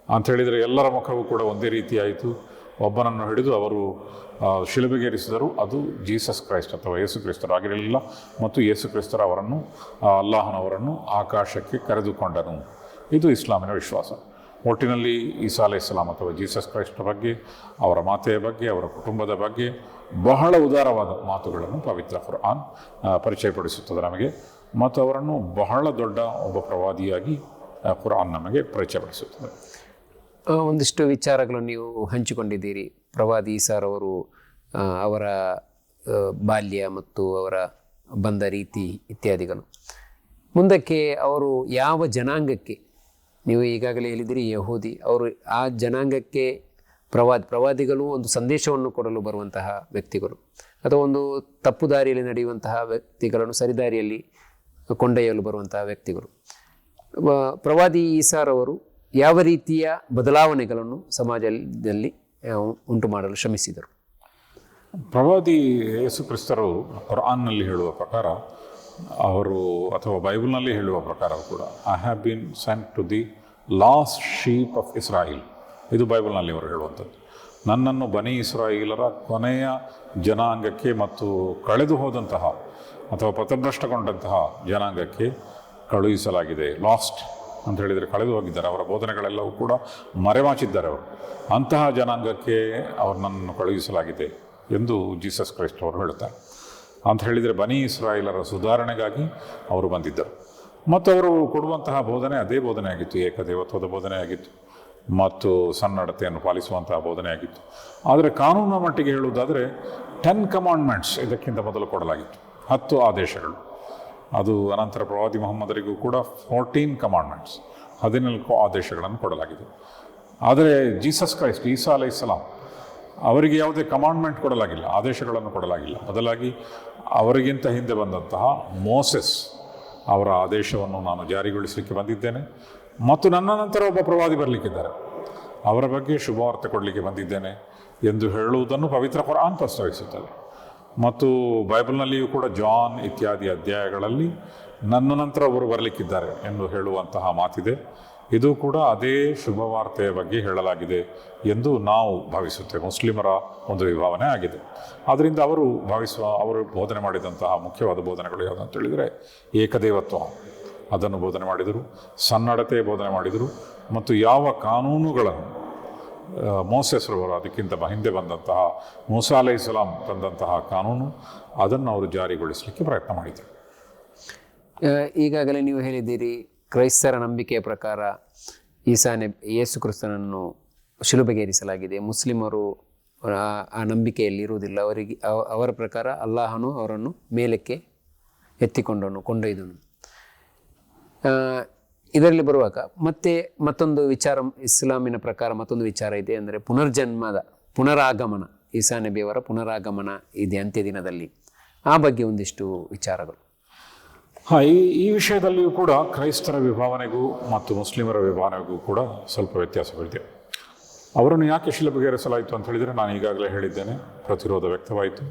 ಅಂಥೇಳಿದರೆ ಎಲ್ಲರ ಮುಖವೂ ಕೂಡ ಒಂದೇ ರೀತಿಯಾಯಿತು. ಒಬ್ಬನನ್ನು ಹಿಡಿದು ಅವರು ಶಿಲುಬೆಗೇರಿಸಿದರು. ಅದು ಜೀಸಸ್ ಕ್ರೈಸ್ಟ್ ಅಥವಾ ಯೇಸು ಕ್ರಿಸ್ತರಾಗಿರಲಿಲ್ಲ ಮತ್ತು ಯೇಸು ಕ್ರಿಸ್ತರ ಅವರನ್ನು ಅಲ್ಲಾಹನವರನ್ನು ಆಕಾಶಕ್ಕೆ ಕರೆದುಕೊಂಡನು. ಇದು ಇಸ್ಲಾಮಿನ ವಿಶ್ವಾಸ. ಒಟ್ಟಿನಲ್ಲಿ ಈಸಾ ಅಲೈಹಿಸ್ಸಲಾಂ ಅಥವಾ ಜೀಸಸ್ ಕ್ರೈಸ್ಟರ ಬಗ್ಗೆ, ಅವರ ಮಾತೆಯ ಬಗ್ಗೆ, ಅವರ ಕುಟುಂಬದ ಬಗ್ಗೆ ಬಹಳ ಉದಾರವಾದ ಮಾತುಗಳನ್ನು ಪವಿತ್ರ ಕುರ್ಆನ್ ಪರಿಚಯಪಡಿಸುತ್ತದೆ ನಮಗೆ ಮತ್ತು ಅವರನ್ನು ಬಹಳ ದೊಡ್ಡ ಒಬ್ಬ ಪ್ರವಾದಿಯಾಗಿ ಕುರ್ಆನ್ ನಮಗೆ ಪರಿಚಯಪಡಿಸುತ್ತದೆ. ಒಂದಿಷ್ಟು ವಿಚಾರಗಳನ್ನು ನೀವು ಹಂಚಿಕೊಂಡಿದ್ದೀರಿ. ಪ್ರವಾದಿ ಈಸಾರವರು ಅವರ ಬಾಲ್ಯ ಮತ್ತು ಅವರ ಬಂದ ರೀತಿ ಇತ್ಯಾದಿಗಳು. ಮುಂದಕ್ಕೆ ಅವರು ಯಾವ ಜನಾಂಗಕ್ಕೆ, ನೀವು ಈಗಾಗಲೇ ಹೇಳಿದಿರಿ ಯಹೂದಿ, ಅವರು ಆ ಜನಾಂಗಕ್ಕೆ ಪ್ರವಾದಿಗಳು ಒಂದು ಸಂದೇಶವನ್ನು ಕೊಡಲು ಬರುವಂತಹ ವ್ಯಕ್ತಿಗಳು ಅಥವಾ ಒಂದು ತಪ್ಪು ದಾರಿಯಲ್ಲಿ ನಡೆಯುವಂತಹ ವ್ಯಕ್ತಿಗಳನ್ನು ಸರಿದಾರಿಯಲ್ಲಿ ಕೊಂಡೊಯ್ಯಲು ಬರುವಂತಹ ವ್ಯಕ್ತಿಗಳು. ಪ್ರವಾದಿ ಈಸಾರವರು ಯಾವ ರೀತಿಯ ಬದಲಾವಣೆಗಳನ್ನು ಸಮಾಜದಲ್ಲಿ ಉಂಟು ಮಾಡಲು ಶ್ರಮಿಸಿದರು? ಪ್ರವಾದಿ ಯೇಸು ಕ್ರಿಸ್ತರು ಕುರ್ಆನ್ನಲ್ಲಿ ಹೇಳುವ ಪ್ರಕಾರ ಅವರು ಅಥವಾ ಬೈಬಲ್ನಲ್ಲಿ ಹೇಳುವ ಪ್ರಕಾರ ಕೂಡ I have been sent to the lost sheep of Israel, ಇದು ಬೈಬಲ್ನಲ್ಲಿ ಅವರು ಹೇಳುವಂಥದ್ದು. ನನ್ನನ್ನು ಬನಿ ಇಸ್ರಾಯಿಲರ ಕೊನೆಯ ಜನಾಂಗಕ್ಕೆ ಮತ್ತು ಕಳೆದು ಹೋದಂತಹ ಅಥವಾ ಪಥಭ್ರಷ್ಟಗೊಂಡಂತಹ ಜನಾಂಗಕ್ಕೆ ಕಳುಹಿಸಲಾಗಿದೆ. ಲಾಸ್ಟ್ ಅಂತ ಹೇಳಿದರೆ ಕಳೆದು ಹೋಗಿದ್ದಾರೆ, ಅವರ ಬೋಧನೆಗಳೆಲ್ಲವೂ ಕೂಡ ಮರೆಮಾಚಿದ್ದಾರೆ ಅವರು. ಅಂತಹ ಜನಾಂಗಕ್ಕೆ ನನ್ನನ್ನು ಕಳುಹಿಸಲಾಗಿದೆ ಎಂದು ಜೀಸಸ್ ಕ್ರೈಸ್ಟ್ ಅವರು ಹೇಳುತ್ತಾರೆ. ಅಂತ ಹೇಳಿದರೆ ಬನಿ ಇಸ್ರಾಯಿಲರ ಸುಧಾರಣೆಗಾಗಿ ಅವರು ಬಂದಿದ್ದರು ಮತ್ತು ಅವರು ಕೊಡುವಂತಹ ಬೋಧನೆ ಅದೇ ಬೋಧನೆಯಾಗಿತ್ತು, ಏಕದೇವತ್ವದ ಬೋಧನೆಯಾಗಿತ್ತು ಮತ್ತು ಸನ್ನಡತೆಯನ್ನು ಪಾಲಿಸುವಂತಹ ಬೋಧನೆಯಾಗಿತ್ತು. ಆದರೆ ಕಾನೂನಿನ ಮಟ್ಟಿಗೆ ಹೇಳುವುದಾದರೆ 10 ಕಮಾಂಡ್ಮೆಂಟ್ಸ್ ಇದಕ್ಕಿಂತ ಮೊದಲು ಕೊಡಲಾಗಿತ್ತು, 10 ಆದೇಶಗಳು. ಅದು ಅನಂತರ ಪ್ರವಾದಿ ಮೊಹಮ್ಮದರಿಗೂ ಕೂಡ 14 ಕಮಾಂಡ್ಮೆಂಟ್ಸ್, 14 ಆದೇಶಗಳನ್ನು ಕೊಡಲಾಗಿದೆ. ಆದರೆ ಜೀಸಸ್ ಕ್ರೈಸ್ಟ್ ಈಸಾ ಅಲೈಹಿಸ್ಸಲಾಂ ಅವರಿಗೆ ಯಾವುದೇ ಕಮಾಂಡ್ಮೆಂಟ್ ಕೊಡಲಾಗಿಲ್ಲ, ಆದೇಶಗಳನ್ನು ಕೊಡಲಾಗಿಲ್ಲ. ಬದಲಾಗಿ ಅವರಿಗಿಂತ ಹಿಂದೆ ಬಂದಂತಹ ಮೋಸೆಸ್ ಅವರ ಆದೇಶವನ್ನು ನಾನು ಜಾರಿಗೊಳಿಸಲಿಕ್ಕೆ ಬಂದಿದ್ದೇನೆ ಮತ್ತು ನನ್ನ ನಂತರ ಒಬ್ಬ ಪ್ರವಾದಿ ಬರಲಿಕ್ಕಿದ್ದಾರೆ, ಅವರ ಬಗ್ಗೆ ಶುಭವಾರ್ತೆ ಕೊಡಲಿಕ್ಕೆ ಬಂದಿದ್ದೇನೆ ಎಂದು ಹೇಳುವುದನ್ನು ಪವಿತ್ರ ಕುರ್ಆನ್ ಪ್ರಸ್ತಾವಿಸುತ್ತದೆ. ಮತ್ತು ಬೈಬಲ್ನಲ್ಲಿಯೂ ಕೂಡ ಜಾನ್ ಇತ್ಯಾದಿ ಅಧ್ಯಾಯಗಳಲ್ಲಿ ನನ್ನ ನಂತರ ಒಬ್ಬರು ಬರಲಿಕ್ಕಿದ್ದಾರೆ ಎಂದು ಹೇಳುವಂತಹ ಮಾತಿದೆ. ಇದು ಕೂಡ ಅದೇ ಶುಭವಾರ್ತೆಯ ಬಗ್ಗೆ ಹೇಳಲಾಗಿದೆ ಎಂದು ನಾವು ಭಾವಿಸುತ್ತೇವೆ. ಮುಸ್ಲಿಮರ ಒಂದು ವಿಭಾವನೆ ಆಗಿದೆ. ಆದ್ದರಿಂದ ಅವರು ಬೋಧನೆ ಮಾಡಿದಂತಹ ಮುಖ್ಯವಾದ ಬೋಧನೆಗಳು ಯಾವುದಂತ ಹೇಳಿದರೆ ಏಕದೇವತ್ವ ಅದನ್ನು ಬೋಧನೆ ಮಾಡಿದರು, ಸನ್ನಡತೆ ಬೋಧನೆ ಮಾಡಿದರು ಮತ್ತು ಯಾವ ಕಾನೂನುಗಳನ್ನು ಮೋಸೆಸ್ರವರು ಅದಕ್ಕಿಂತ ಹಿಂದೆ ಬಂದಂತಹ ಮೂಸಾ ಅಲೈಹಿಸ್ಸಲಾಂ ತಂದಂತಹ ಕಾನೂನು ಅದನ್ನು ಅವರು ಜಾರಿಗೊಳಿಸಲಿಕ್ಕೆ ಪ್ರಯತ್ನ ಮಾಡಿದರು. ಈಗಾಗಲೇ ನೀವು ಹೇಳಿದ್ದೀರಿ ಕ್ರೈಸ್ತರ ನಂಬಿಕೆಯ ಪ್ರಕಾರ ಯೇಸು ಕ್ರಿಸ್ತನನ್ನು ಶಿಲುಬೆಗೇರಿಸಲಾಗಿದೆ. ಮುಸ್ಲಿಮರು ಆ ನಂಬಿಕೆಯಲ್ಲಿ ಇರುವುದಿಲ್ಲ. ಅವರ ಪ್ರಕಾರ ಅಲ್ಲಾಹನು ಅವರನ್ನು ಮೇಲಕ್ಕೆ ಕೊಂಡೊಯ್ದನು. ಇದರಲ್ಲಿ ಬರುವಾಗ ಮತ್ತೊಂದು ವಿಚಾರ, ಇಸ್ಲಾಮಿನ ಪ್ರಕಾರ ಮತ್ತೊಂದು ವಿಚಾರ ಇದೆ, ಅಂದರೆ ಪುನರಾಗಮನ. ಈಸಾ ನಬಿಯವರ ಪುನರಾಗಮನ ಇದೆ ಅಂತ್ಯ ದಿನದಲ್ಲಿ. ಆ ಬಗ್ಗೆ ಒಂದಿಷ್ಟು ವಿಚಾರಗಳು. ಈ ವಿಷಯದಲ್ಲಿಯೂ ಕೂಡ ಕ್ರೈಸ್ತರ ವಿಭಾವನೆಗೂ ಮತ್ತು ಮುಸ್ಲಿಮರ ವಿಭಾವನೆಗೂ ಕೂಡ ಸ್ವಲ್ಪ ವ್ಯತ್ಯಾಸಗಳಿದೆ. ಅವರನ್ನು ಯಾಕೆ ಶಿಲುಬೆಗೇರಿಸಲಾಯಿತು ಅಂತ ಹೇಳಿದರೆ, ನಾನು ಈಗಾಗಲೇ ಹೇಳಿದ್ದೇನೆ, ಪ್ರತಿರೋಧ ವ್ಯಕ್ತವಾಯಿತು.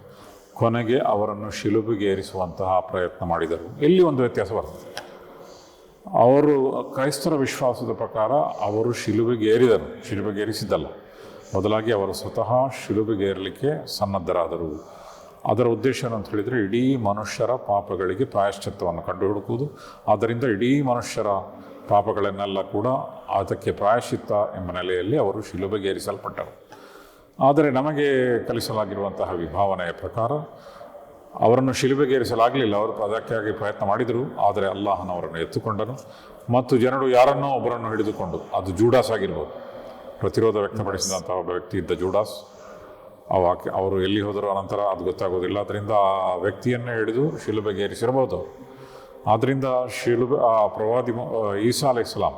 ಕೊನೆಗೆ ಅವರನ್ನು ಶಿಲುಬೆಗೇರಿಸುವಂತಹ ಪ್ರಯತ್ನ ಮಾಡಿದರು. ಇಲ್ಲಿ ಒಂದು ವ್ಯತ್ಯಾಸ ಬರ್ತದೆ. ಅವರು ಕ್ರೈಸ್ತರ ವಿಶ್ವಾಸದ ಪ್ರಕಾರ ಅವರು ಶಿಲುಬೆಗೇರಿಸಿದ್ದಲ್ಲ, ಬದಲಾಗಿ ಅವರು ಸ್ವತಃ ಶಿಲುಬೆಗೇರಲಿಕ್ಕೆ ಸನ್ನದ್ಧರಾದರು. ಅದರ ಉದ್ದೇಶ ಏನಂತ ಹೇಳಿದರೆ ಇಡೀ ಮನುಷ್ಯರ ಪಾಪಗಳಿಗೆ ಪ್ರಾಯಶ್ಚಿತ್ತವನ್ನು ಕಂಡು ಹುಡುಕುವುದು. ಆದ್ದರಿಂದ ಇಡೀ ಮನುಷ್ಯರ ಪಾಪಗಳನ್ನೆಲ್ಲ ಕೂಡ ಅದಕ್ಕೆ ಪ್ರಾಯಶ್ಚಿತ್ತ ಎಂಬ ನೆಲೆಯಲ್ಲಿ ಅವರು ಶಿಲುಬೆಗೇರಿಸಲ್ಪಟ್ಟರು. ಆದರೆ ನಮಗೆ ಕಲಿಸಲಾಗಿರುವಂತಹ ವಿಭಾವನೆಯ ಪ್ರಕಾರ ಅವರನ್ನು ಶಿಲುಬೆಗೇರಿಸಲಾಗಲಿಲ್ಲ. ಅವರು ಅದಕ್ಕಾಗಿ ಪ್ರಯತ್ನ ಮಾಡಿದರು, ಆದರೆ ಅಲ್ಲಾಹನವರನ್ನು ಎತ್ತುಕೊಂಡನು. ಮತ್ತು ಜನರು ಯಾರನ್ನೋ ಒಬ್ಬರನ್ನು ಹಿಡಿದುಕೊಂಡು, ಅದು ಜೂಡಾಸ್ ಆಗಿರ್ಬೋದು, ಪ್ರತಿರೋಧ ವ್ಯಕ್ತಪಡಿಸಿದಂತಹ ಒಬ್ಬ ವ್ಯಕ್ತಿ ಇದ್ದ ಜೂಡಾಸ್, ಅವರು ಎಲ್ಲಿ ಹೋದರೂ ಅನಂತರ ಅದು ಗೊತ್ತಾಗೋದಿಲ್ಲ. ಅದರಿಂದ ಆ ವ್ಯಕ್ತಿಯನ್ನೇ ಹಿಡಿದು ಶಿಲುಬೆಗೇರಿಸಿರಬಹುದು. ಆದ್ದರಿಂದ ಆ ಪ್ರವಾದಿ ಈಸಾ ಅಲೈಹಿಸ್ಸಲಾಂ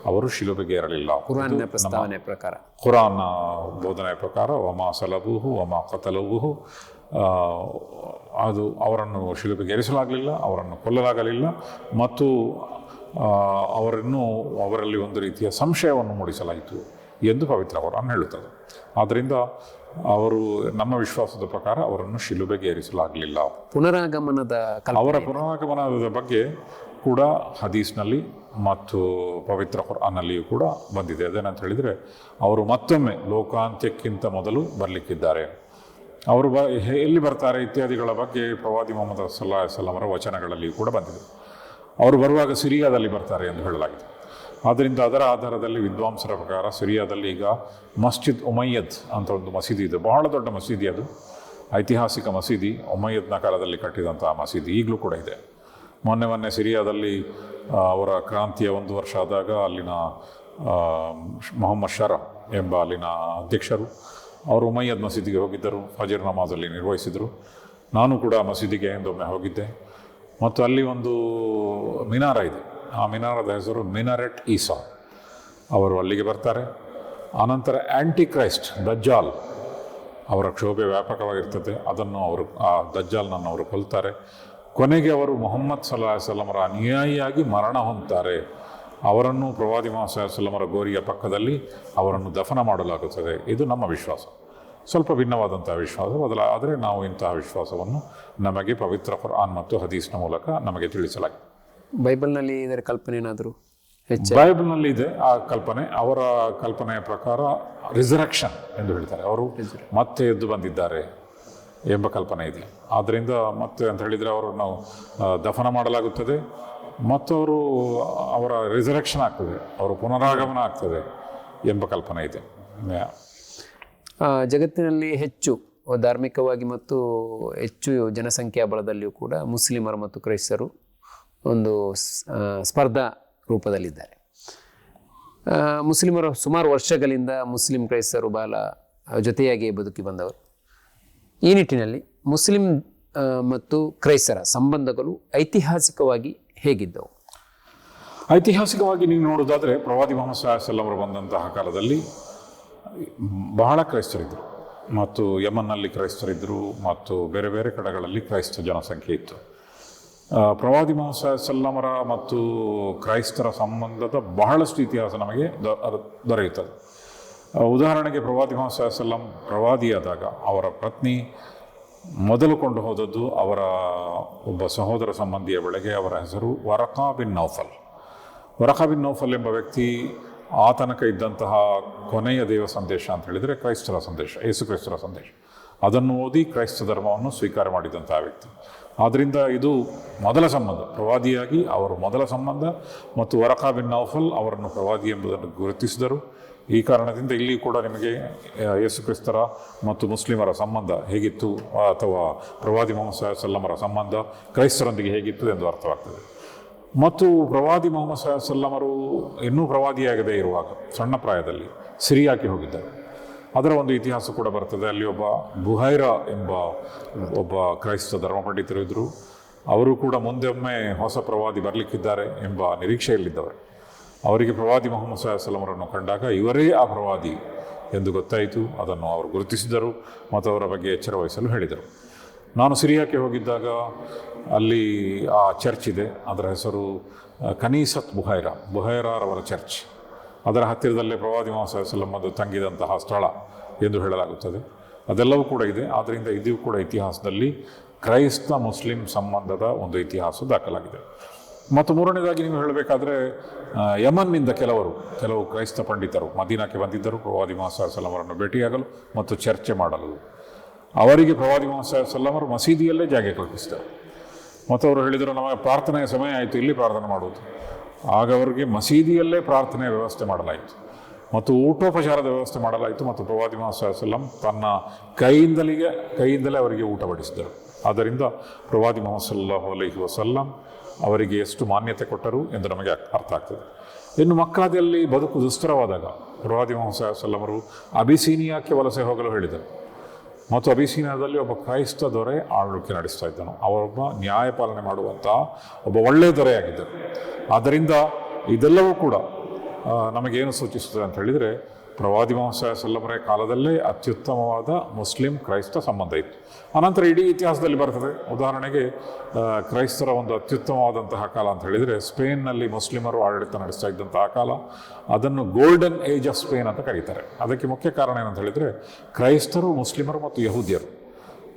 ಅವರು ಶಿಲುಬೆಗೇರಲಿಲ್ಲ. ಕುರಾನ್ನ ಪ್ರಸ್ತಾವನೆ ಪ್ರಕಾರ, ಕುರಾನ್ನ ಬೋಧನೆಯ ಪ್ರಕಾರ ವಮಾ ಸಲಬೂಹು ವಮಾ ಕತಲಬೂಹು, ಅದು ಅವರನ್ನು ಶಿಲುಬೆಗೇರಿಸಲಾಗಲಿಲ್ಲ, ಅವರನ್ನು ಕೊಲ್ಲಲಾಗಲಿಲ್ಲ, ಮತ್ತು ಅವರಲ್ಲಿ ಒಂದು ರೀತಿಯ ಸಂಶಯವನ್ನು ಮೂಡಿಸಲಾಯಿತು ಎಂದು ಪವಿತ್ರ ಕುರಾನ್ ಹೇಳುತ್ತದೆ. ಆದ್ದರಿಂದ ನಮ್ಮ ವಿಶ್ವಾಸದ ಪ್ರಕಾರ ಅವರನ್ನು ಶಿಲುಬೆಗೇರಿಸಲಾಗಲಿಲ್ಲ. ಅವರ ಪುನರಾಗಮನದ ಬಗ್ಗೆ ಕೂಡ ಹದೀಸ್ನಲ್ಲಿ ಮತ್ತು ಪವಿತ್ರ ಕುರಾನ್ನಲ್ಲಿಯೂ ಕೂಡ ಬಂದಿದೆ. ಅದೇನಂತ ಹೇಳಿದರೆ, ಅವರು ಮತ್ತೊಮ್ಮೆ ಲೋಕಾಂತ್ಯಕ್ಕಿಂತ ಮೊದಲು ಬರಲಿಕ್ಕಿದ್ದಾರೆ. ಅವರು ಎಲ್ಲಿ ಬರ್ತಾರೆ ಇತ್ಯಾದಿಗಳ ಬಗ್ಗೆ ಪ್ರವಾದಿ ಮೊಹಮ್ಮದ್ ಸಲ್ಲಲ್ಲಾಹು ಅಲೈಹಿ ವಸಲ್ಲಂ ಅವರ ವಚನಗಳಲ್ಲಿಯೂ ಕೂಡ ಬಂದಿದೆ. ಅವರು ಬರುವಾಗ ಸಿರಿಯಾದಲ್ಲಿ ಬರ್ತಾರೆ ಎಂದು ಹೇಳಲಾಗಿದೆ. ಆದ್ದರಿಂದ ಅದರ ಆಧಾರದಲ್ಲಿ ವಿದ್ವಾಂಸರ ಪ್ರಕಾರ ಸಿರಿಯಾದಲ್ಲಿ ಈಗ ಮಸ್ಜಿದ್ ಉಮಯ್ಯದ್ ಅಂತ ಒಂದು ಮಸೀದಿ ಇದೆ. ಬಹಳ ದೊಡ್ಡ ಮಸೀದಿ, ಅದು ಐತಿಹಾಸಿಕ ಮಸೀದಿ. ಉಮಯ್ಯದ್ನ ಕಾಲದಲ್ಲಿ ಕಟ್ಟಿದಂತಹ ಮಸೀದಿ ಈಗಲೂ ಕೂಡ ಇದೆ. ಮೊನ್ನೆ ಸಿರಿಯಾದಲ್ಲಿ ಅವರ ಕ್ರಾಂತಿಯ 1 ವರ್ಷ ಆದಾಗ ಅಲ್ಲಿನ ಮೊಹಮ್ಮದ್ ಶರಾ ಎಂಬ ಅಲ್ಲಿನ ಅಧ್ಯಕ್ಷರು ಅವರು ಉಮಯ್ಯದ್ ಮಸೀದಿಗೆ ಹೋಗಿದ್ದರು, ಫಜರ್ ನಮಾಜಲ್ಲಿ ನಿರ್ವಹಿಸಿದರು. ನಾನು ಕೂಡ ಮಸೀದಿಗೆ ಒಂದೊಮ್ಮೆ ಹೋಗಿದ್ದೆ. ಮತ್ತು ಅಲ್ಲಿ ಒಂದು ಮಿನಾರ ಇದೆ. ಆ ಮಿನಾರದ ಹೆಸರು ಮಿನಾರೆಟ್ ಈಸಾ. ಅವರು ಅಲ್ಲಿಗೆ ಬರ್ತಾರೆ. ಆನಂತರ ಆ್ಯಂಟಿ ಕ್ರೈಸ್ಟ್ ದಜ್ಜಾಲ್ ಅವರ ಕ್ಷೋಭೆ ವ್ಯಾಪಕವಾಗಿರ್ತದೆ. ಅದನ್ನು ಆ ದಜ್ಜಾಲ್ನನ್ನು ಅವರು ಕೊಲ್ತಾರೆ. ಕೊನೆಗೆ ಅವರು ಮೊಹಮ್ಮದ್ ಸಲ್ಲಲ್ಲಾಹು ಅಲೈಹಿ ವಸಲ್ಲಂ ಅವರ ಅನುಯಾಯಿಯಾಗಿ ಮರಣ ಹೊಂದ್ತಾರೆ. ಅವರನ್ನು ಪ್ರವಾದಿ ಮೊಹಮ್ಮದ್ ಸಲ್ಲಲ್ಲಾಹು ಅಲೈಹಿ ವಸಲ್ಲಂ ಅವರ ಗೋರಿಯ ಪಕ್ಕದಲ್ಲಿ ಅವರನ್ನು ದಫನ ಮಾಡಲಾಗುತ್ತದೆ. ಇದು ನಮ್ಮ ವಿಶ್ವಾಸ. ಸ್ವಲ್ಪ ಭಿನ್ನವಾದಂತಹ ವಿಶ್ವಾಸ, ಆದರೆ ನಾವು ಇಂತಹ ವಿಶ್ವಾಸವನ್ನು ನಮಗೆ ಪವಿತ್ರ ಕುರ್ಆನ್ ಮತ್ತು ಹದೀಸ್ನ ಮೂಲಕ ನಮಗೆ ತಿಳಿಸಲಾಗಿದೆ. ಬೈಬಲ್ನಲ್ಲಿ ಇದರ ಕಲ್ಪನೆ ಏನಾದರೂ ಬೈಬಲ್ನಲ್ಲಿ ಇದೆ ಆ ಕಲ್ಪನೆ. ಅವರ ಕಲ್ಪನೆಯ ಪ್ರಕಾರ ರಿಸರೆಕ್ಷನ್ ಎಂದು ಹೇಳ್ತಾರೆ. ಅವರು ಮತ್ತೆ ಎದ್ದು ಬಂದಿದ್ದಾರೆ ಎಂಬ ಕಲ್ಪನೆ ಇದೆ. ಆದ್ದರಿಂದ ಮತ್ತೆ ಅಂತ ಹೇಳಿದರೆ ಅವರನ್ನು ದಫನ ಮಾಡಲಾಗುತ್ತದೆ ಮತ್ತು ಅವರ ರಿಸರೆಕ್ಷನ್ ಆಗ್ತದೆ, ಅವರ ಪುನರಾಗಮನ ಆಗ್ತದೆ ಎಂಬ ಕಲ್ಪನೆ ಇದೆ. ಜಗತ್ತಿನಲ್ಲಿ ಹೆಚ್ಚು ಧಾರ್ಮಿಕವಾಗಿ ಮತ್ತು ಹೆಚ್ಚು ಜನಸಂಖ್ಯಾ ಬಲದಲ್ಲಿಯೂ ಕೂಡ ಮುಸ್ಲಿಮರು ಮತ್ತು ಕ್ರೈಸ್ತರು ಒಂದು ಸ್ಪರ್ಧಾ ರೂಪದಲ್ಲಿದ್ದಾರೆ. ಮುಸ್ಲಿಮರು ಸುಮಾರು ವರ್ಷಗಳಿಂದ ಮುಸ್ಲಿಂ ಕ್ರೈಸ್ತರು ಬಹಳ ಜೊತೆಯಾಗಿ ಬದುಕಿ ಬಂದವರು. ಈ ನಿಟ್ಟಿನಲ್ಲಿ ಮುಸ್ಲಿಂ ಮತ್ತು ಕ್ರೈಸ್ತರ ಸಂಬಂಧಗಳು ಐತಿಹಾಸಿಕವಾಗಿ ಹೇಗಿದ್ದವು? ಐತಿಹಾಸಿಕವಾಗಿ ನೀವು ನೋಡೋದಾದರೆ ಪ್ರವಾದಿ ಮೊಹಮ್ಮದ್ ಸಲ್ಲಲ್ಲಾಹು ಅಲೈಹಿ ವಸಲ್ಲಂ ಅವರು ಬಂದಂತಹ ಕಾಲದಲ್ಲಿ ಬಹಳ ಕ್ರೈಸ್ತರಿದ್ದರು ಮತ್ತು ಯಮನ್ನಲ್ಲಿ ಕ್ರೈಸ್ತರಿದ್ದರು ಮತ್ತು ಬೇರೆ ಬೇರೆ ಕಡೆಗಳಲ್ಲಿ ಕ್ರೈಸ್ತ ಜನಸಂಖ್ಯೆ ಇತ್ತು. ಪ್ರವಾದಿ ಮೊಹಮ್ಮದ್ ಸಲ್ಲಲ್ಲಾಹು ಅಲೈಹಿ ವಸಲ್ಲಂ ಅವರ ಮತ್ತು ಕ್ರೈಸ್ತರ ಸಂಬಂಧದ ಬಹಳಷ್ಟು ಇತಿಹಾಸ ನಮಗೆ ದೊರೆಯುತ್ತದೆ. ಉದಾಹರಣೆಗೆ ಪ್ರವಾದಿ ಮೊಹಮ್ಮದ್ ಸಲ್ಲಲ್ಲಾಹು ಅಲೈಹಿ ವಸಲ್ಲಂ ಪ್ರವಾದಿಯಾದಾಗ ಅವರ ಪತ್ನಿ ಮೊದಲು ಕೊಂಡು ಹೋದದ್ದು ಅವರ ಒಬ್ಬ ಸಹೋದರ ಸಂಬಂಧಿಯ ಬಳಿಗೆ. ಅವರ ಹೆಸರು ವರಕಾ ಬಿನ್ ನೌಫಲ್. ವರಕಾ ಬಿನ್ ನೌಫಲ್ ಎಂಬ ವ್ಯಕ್ತಿ ಆ ತನಕ ಇದ್ದಂತಹ ಕೊನೆಯ ದೇವ ಸಂದೇಶ ಅಂತ ಹೇಳಿದರೆ ಕ್ರೈಸ್ತರ ಸಂದೇಶ, ಯೇಸು ಕ್ರೈಸ್ತರ ಸಂದೇಶ, ಅದನ್ನು ಓದಿ ಕ್ರೈಸ್ತ ಧರ್ಮವನ್ನು ಸ್ವೀಕಾರ ಮಾಡಿದಂತಹ ವ್ಯಕ್ತಿ. ಆದ್ದರಿಂದ ಇದು ಮೊದಲ ಸಂಬಂಧ, ಪ್ರವಾದಿಯಾಗಿ ಅವರು ಮೊದಲ ಸಂಬಂಧ. ಮತ್ತು ವರಕಾ ಬಿನ್ ನೌಫಲ್ ಅವರನ್ನು ಪ್ರವಾದಿ ಎಂಬುದನ್ನು ಗುರುತಿಸಿದರು. ಈ ಕಾರಣದಿಂದ ಇಲ್ಲಿ ಕೂಡ ನಿಮಗೆ ಯೇಸು ಕ್ರಿಸ್ತರ ಮತ್ತು ಮುಸ್ಲಿಮರ ಸಂಬಂಧ ಹೇಗಿತ್ತು, ಅಥವಾ ಪ್ರವಾದಿ ಮೊಹಮ್ಮದ್ ಸಲ್ಲಲ್ಲಾಹು ಅಲೈಹಿ ವಸಲ್ಲಂ ಅವರ ಸಂಬಂಧ ಕ್ರೈಸ್ತರೊಂದಿಗೆ ಹೇಗಿತ್ತು ಎಂದು ಅರ್ಥವಾಗ್ತದೆ. ಮತ್ತು ಪ್ರವಾದಿ ಮೊಹಮ್ಮದ್ ಸಲ್ಲಲ್ಲಾಹು ಅಲೈಹಿ ವಸಲ್ಲಂ ಅವರು ಇನ್ನೂ ಪ್ರವಾದಿಯಾಗದೇ ಇರುವಾಗ ಸಣ್ಣ ಪ್ರಾಯದಲ್ಲಿ ಸಿರಿಯಾಕ್ಕೆ ಹೋಗಿದ್ದರು. ಅದರ ಒಂದು ಇತಿಹಾಸ ಕೂಡ ಬರ್ತದೆ. ಅಲ್ಲಿ ಒಬ್ಬ ಬುಹೈರಾ ಎಂಬ ಒಬ್ಬ ಕ್ರೈಸ್ತ ಧರ್ಮ ಪಂಡಿತರು ಇದ್ದರು. ಅವರು ಕೂಡ ಮುಂದೊಮ್ಮೆ ಹೊಸ ಪ್ರವಾದಿ ಬರಲಿಕ್ಕಿದ್ದಾರೆ ಎಂಬ ನಿರೀಕ್ಷೆಯಲ್ಲಿದ್ದವರು. ಅವರಿಗೆ ಪ್ರವಾದಿ ಮೊಹಮ್ಮದ್ ಸಲ್ಲಲ್ಲಾಹು ಅಲೈಹಿ ವಸಲ್ಲಂ ಅವರನ್ನು ಕಂಡಾಗ ಇವರೇ ಆ ಪ್ರವಾದಿ ಎಂದು ಗೊತ್ತಾಯಿತು. ಅದನ್ನು ಅವರು ಗುರುತಿಸಿದರು ಮತ್ತು ಅವರ ಬಗ್ಗೆ ಎಚ್ಚರ ವಹಿಸಲು ಹೇಳಿದರು. ನಾನು ಸಿರಿಯಾಕ್ಕೆ ಹೋಗಿದ್ದಾಗ ಅಲ್ಲಿ ಆ ಚರ್ಚ್ ಇದೆ, ಅದರ ಹೆಸರು ಕನೀಸತ್ ಬುಹೈರಾರವರ ಚರ್ಚ್. ಅದರ ಹತ್ತಿರದಲ್ಲೇ ಪ್ರವಾದಿ ಮೊಹಮ್ಮದ್ ಸಲ್ಲಲ್ಲಾಹು ಅಲೈಹಿ ವಸಲ್ಲಂ ಅದು ತಂಗಿದಂತಹ ಸ್ಥಳ ಎಂದು ಹೇಳಲಾಗುತ್ತದೆ. ಅದೆಲ್ಲವೂ ಕೂಡ ಇದೆ. ಆದ್ದರಿಂದ ಇದು ಕೂಡ ಇತಿಹಾಸದಲ್ಲಿ ಕ್ರೈಸ್ತ ಮುಸ್ಲಿಂ ಸಂಬಂಧದ ಒಂದು ಇತಿಹಾಸ ದಾಖಲಾಗಿದೆ. ಮತ್ತು ಮೂರನೇದಾಗಿ ನೀವು ಹೇಳಬೇಕಾದ್ರೆ ಯಮನ್ನಿಂದ ಕೆಲವು ಕ್ರೈಸ್ತ ಪಂಡಿತರು ಮದೀನಾಕ್ಕೆ ಬಂದಿದ್ದರು ಪ್ರವಾದಿ ಮೊಹಮ್ಮದ್ ಸಲ್ಲಲ್ಲಾಹು ಅಲೈಹಿ ವಸಲ್ಲಂ ಅವರನ್ನು ಭೇಟಿಯಾಗಲು ಮತ್ತು ಚರ್ಚೆ ಮಾಡಲು. ಅವರಿಗೆ ಪ್ರವಾದಿ ಮೊಹಮ್ಮದ್ ಸಲ್ಲಂ ಅವರು ಮಸೀದಿಯಲ್ಲೇ ಜಾಗ ಕಲ್ಪಿಸಿದರು. ಮತ್ತು ಅವರು ಹೇಳಿದರು, ನಮಗೆ ಪ್ರಾರ್ಥನೆಯ ಸಮಯ ಆಯಿತು, ಇಲ್ಲಿ ಪ್ರಾರ್ಥನೆ ಮಾಡುವುದು. ಆಗ ಅವರಿಗೆ ಮಸೀದಿಯಲ್ಲೇ ಪ್ರಾರ್ಥನೆಯ ವ್ಯವಸ್ಥೆ ಮಾಡಲಾಯಿತು ಮತ್ತು ಊಟೋಪಚಾರದ ವ್ಯವಸ್ಥೆ ಮಾಡಲಾಯಿತು. ಮತ್ತು ಪ್ರವಾದಿ ಮೊಹಮ್ಮದ್ ಸಲ್ಲಂ ತನ್ನ ಕೈಯಿಂದಲೇ ಅವರಿಗೆ ಊಟ ಬಡಿಸಿದರು. ಆದ್ದರಿಂದ ಪ್ರವಾದಿ ಮೊಹಮ್ಮದ್ ಸಲ್ಲಲ್ಲಾಹು ಅಲೈಹಿ ವಸಲ್ಲಂ ಅವರಿಗೆ ಎಷ್ಟು ಮಾನ್ಯತೆ ಕೊಟ್ಟರು ಎಂದು ನಮಗೆ ಅರ್ಥ ಆಗ್ತದೆ. ಇನ್ನು ಮಕ್ಕಾದಲ್ಲಿ ಬದುಕು ದುಸ್ತರವಾದಾಗ ಪ್ರವಾದಿ ಮೊಹಮ್ಮದ್ ಸಲ್ಲಂ ಅವರು ಅಬಿಸೀನಿಯಾಕ್ಕೆ ವಲಸೆ ಹೋಗಲು ಹೇಳಿದರು. ಮತ್ತು ಅಬಿಸೀನಿಯಾದಲ್ಲಿ ಒಬ್ಬ ಕ್ರೈಸ್ತ ದೊರೆ ಆಳ್ವಿಕೆ ನಡೆಸ್ತಾ ಇದ್ದನು. ಅವರೊಬ್ಬ ನ್ಯಾಯ ಪಾಲನೆ ಮಾಡುವಂತಹ ಒಬ್ಬ ಒಳ್ಳೆಯ ದೊರೆಯಾಗಿದ್ದರು. ಆದ್ದರಿಂದ ಇದೆಲ್ಲವೂ ಕೂಡ ನಮಗೇನು ಸೂಚಿಸ್ತದೆ ಅಂತ ಹೇಳಿದರೆ, ಪ್ರವಾದಿ ಮೊಹಮ್ಮದ್ ಸಲ್ಲಮರ ಕಾಲದಲ್ಲೇ ಅತ್ಯುತ್ತಮವಾದ ಮುಸ್ಲಿಂ ಕ್ರೈಸ್ತ ಸಂಬಂಧ ಇತ್ತು. ಅನಂತರ ಇಡೀ ಇತಿಹಾಸದಲ್ಲಿ ಬರ್ತದೆ. ಉದಾಹರಣೆಗೆ ಕ್ರೈಸ್ತರ ಒಂದು ಅತ್ಯುತ್ತಮವಾದಂತಹ ಕಾಲ ಅಂತ ಹೇಳಿದರೆ ಸ್ಪೇನ್ನಲ್ಲಿ ಮುಸ್ಲಿಮರು ಆಡಳಿತ ನಡೆಸ್ತಾ ಇದ್ದಂತಹ ಕಾಲ. ಅದನ್ನು ಗೋಲ್ಡನ್ ಏಜ್ ಆಫ್ ಸ್ಪೇನ್ ಅಂತ ಕರೀತಾರೆ. ಅದಕ್ಕೆ ಮುಖ್ಯ ಕಾರಣ ಏನಂತ ಹೇಳಿದರೆ, ಕ್ರೈಸ್ತರು, ಮುಸ್ಲಿಮರು ಮತ್ತು ಯಹೂದ್ಯರು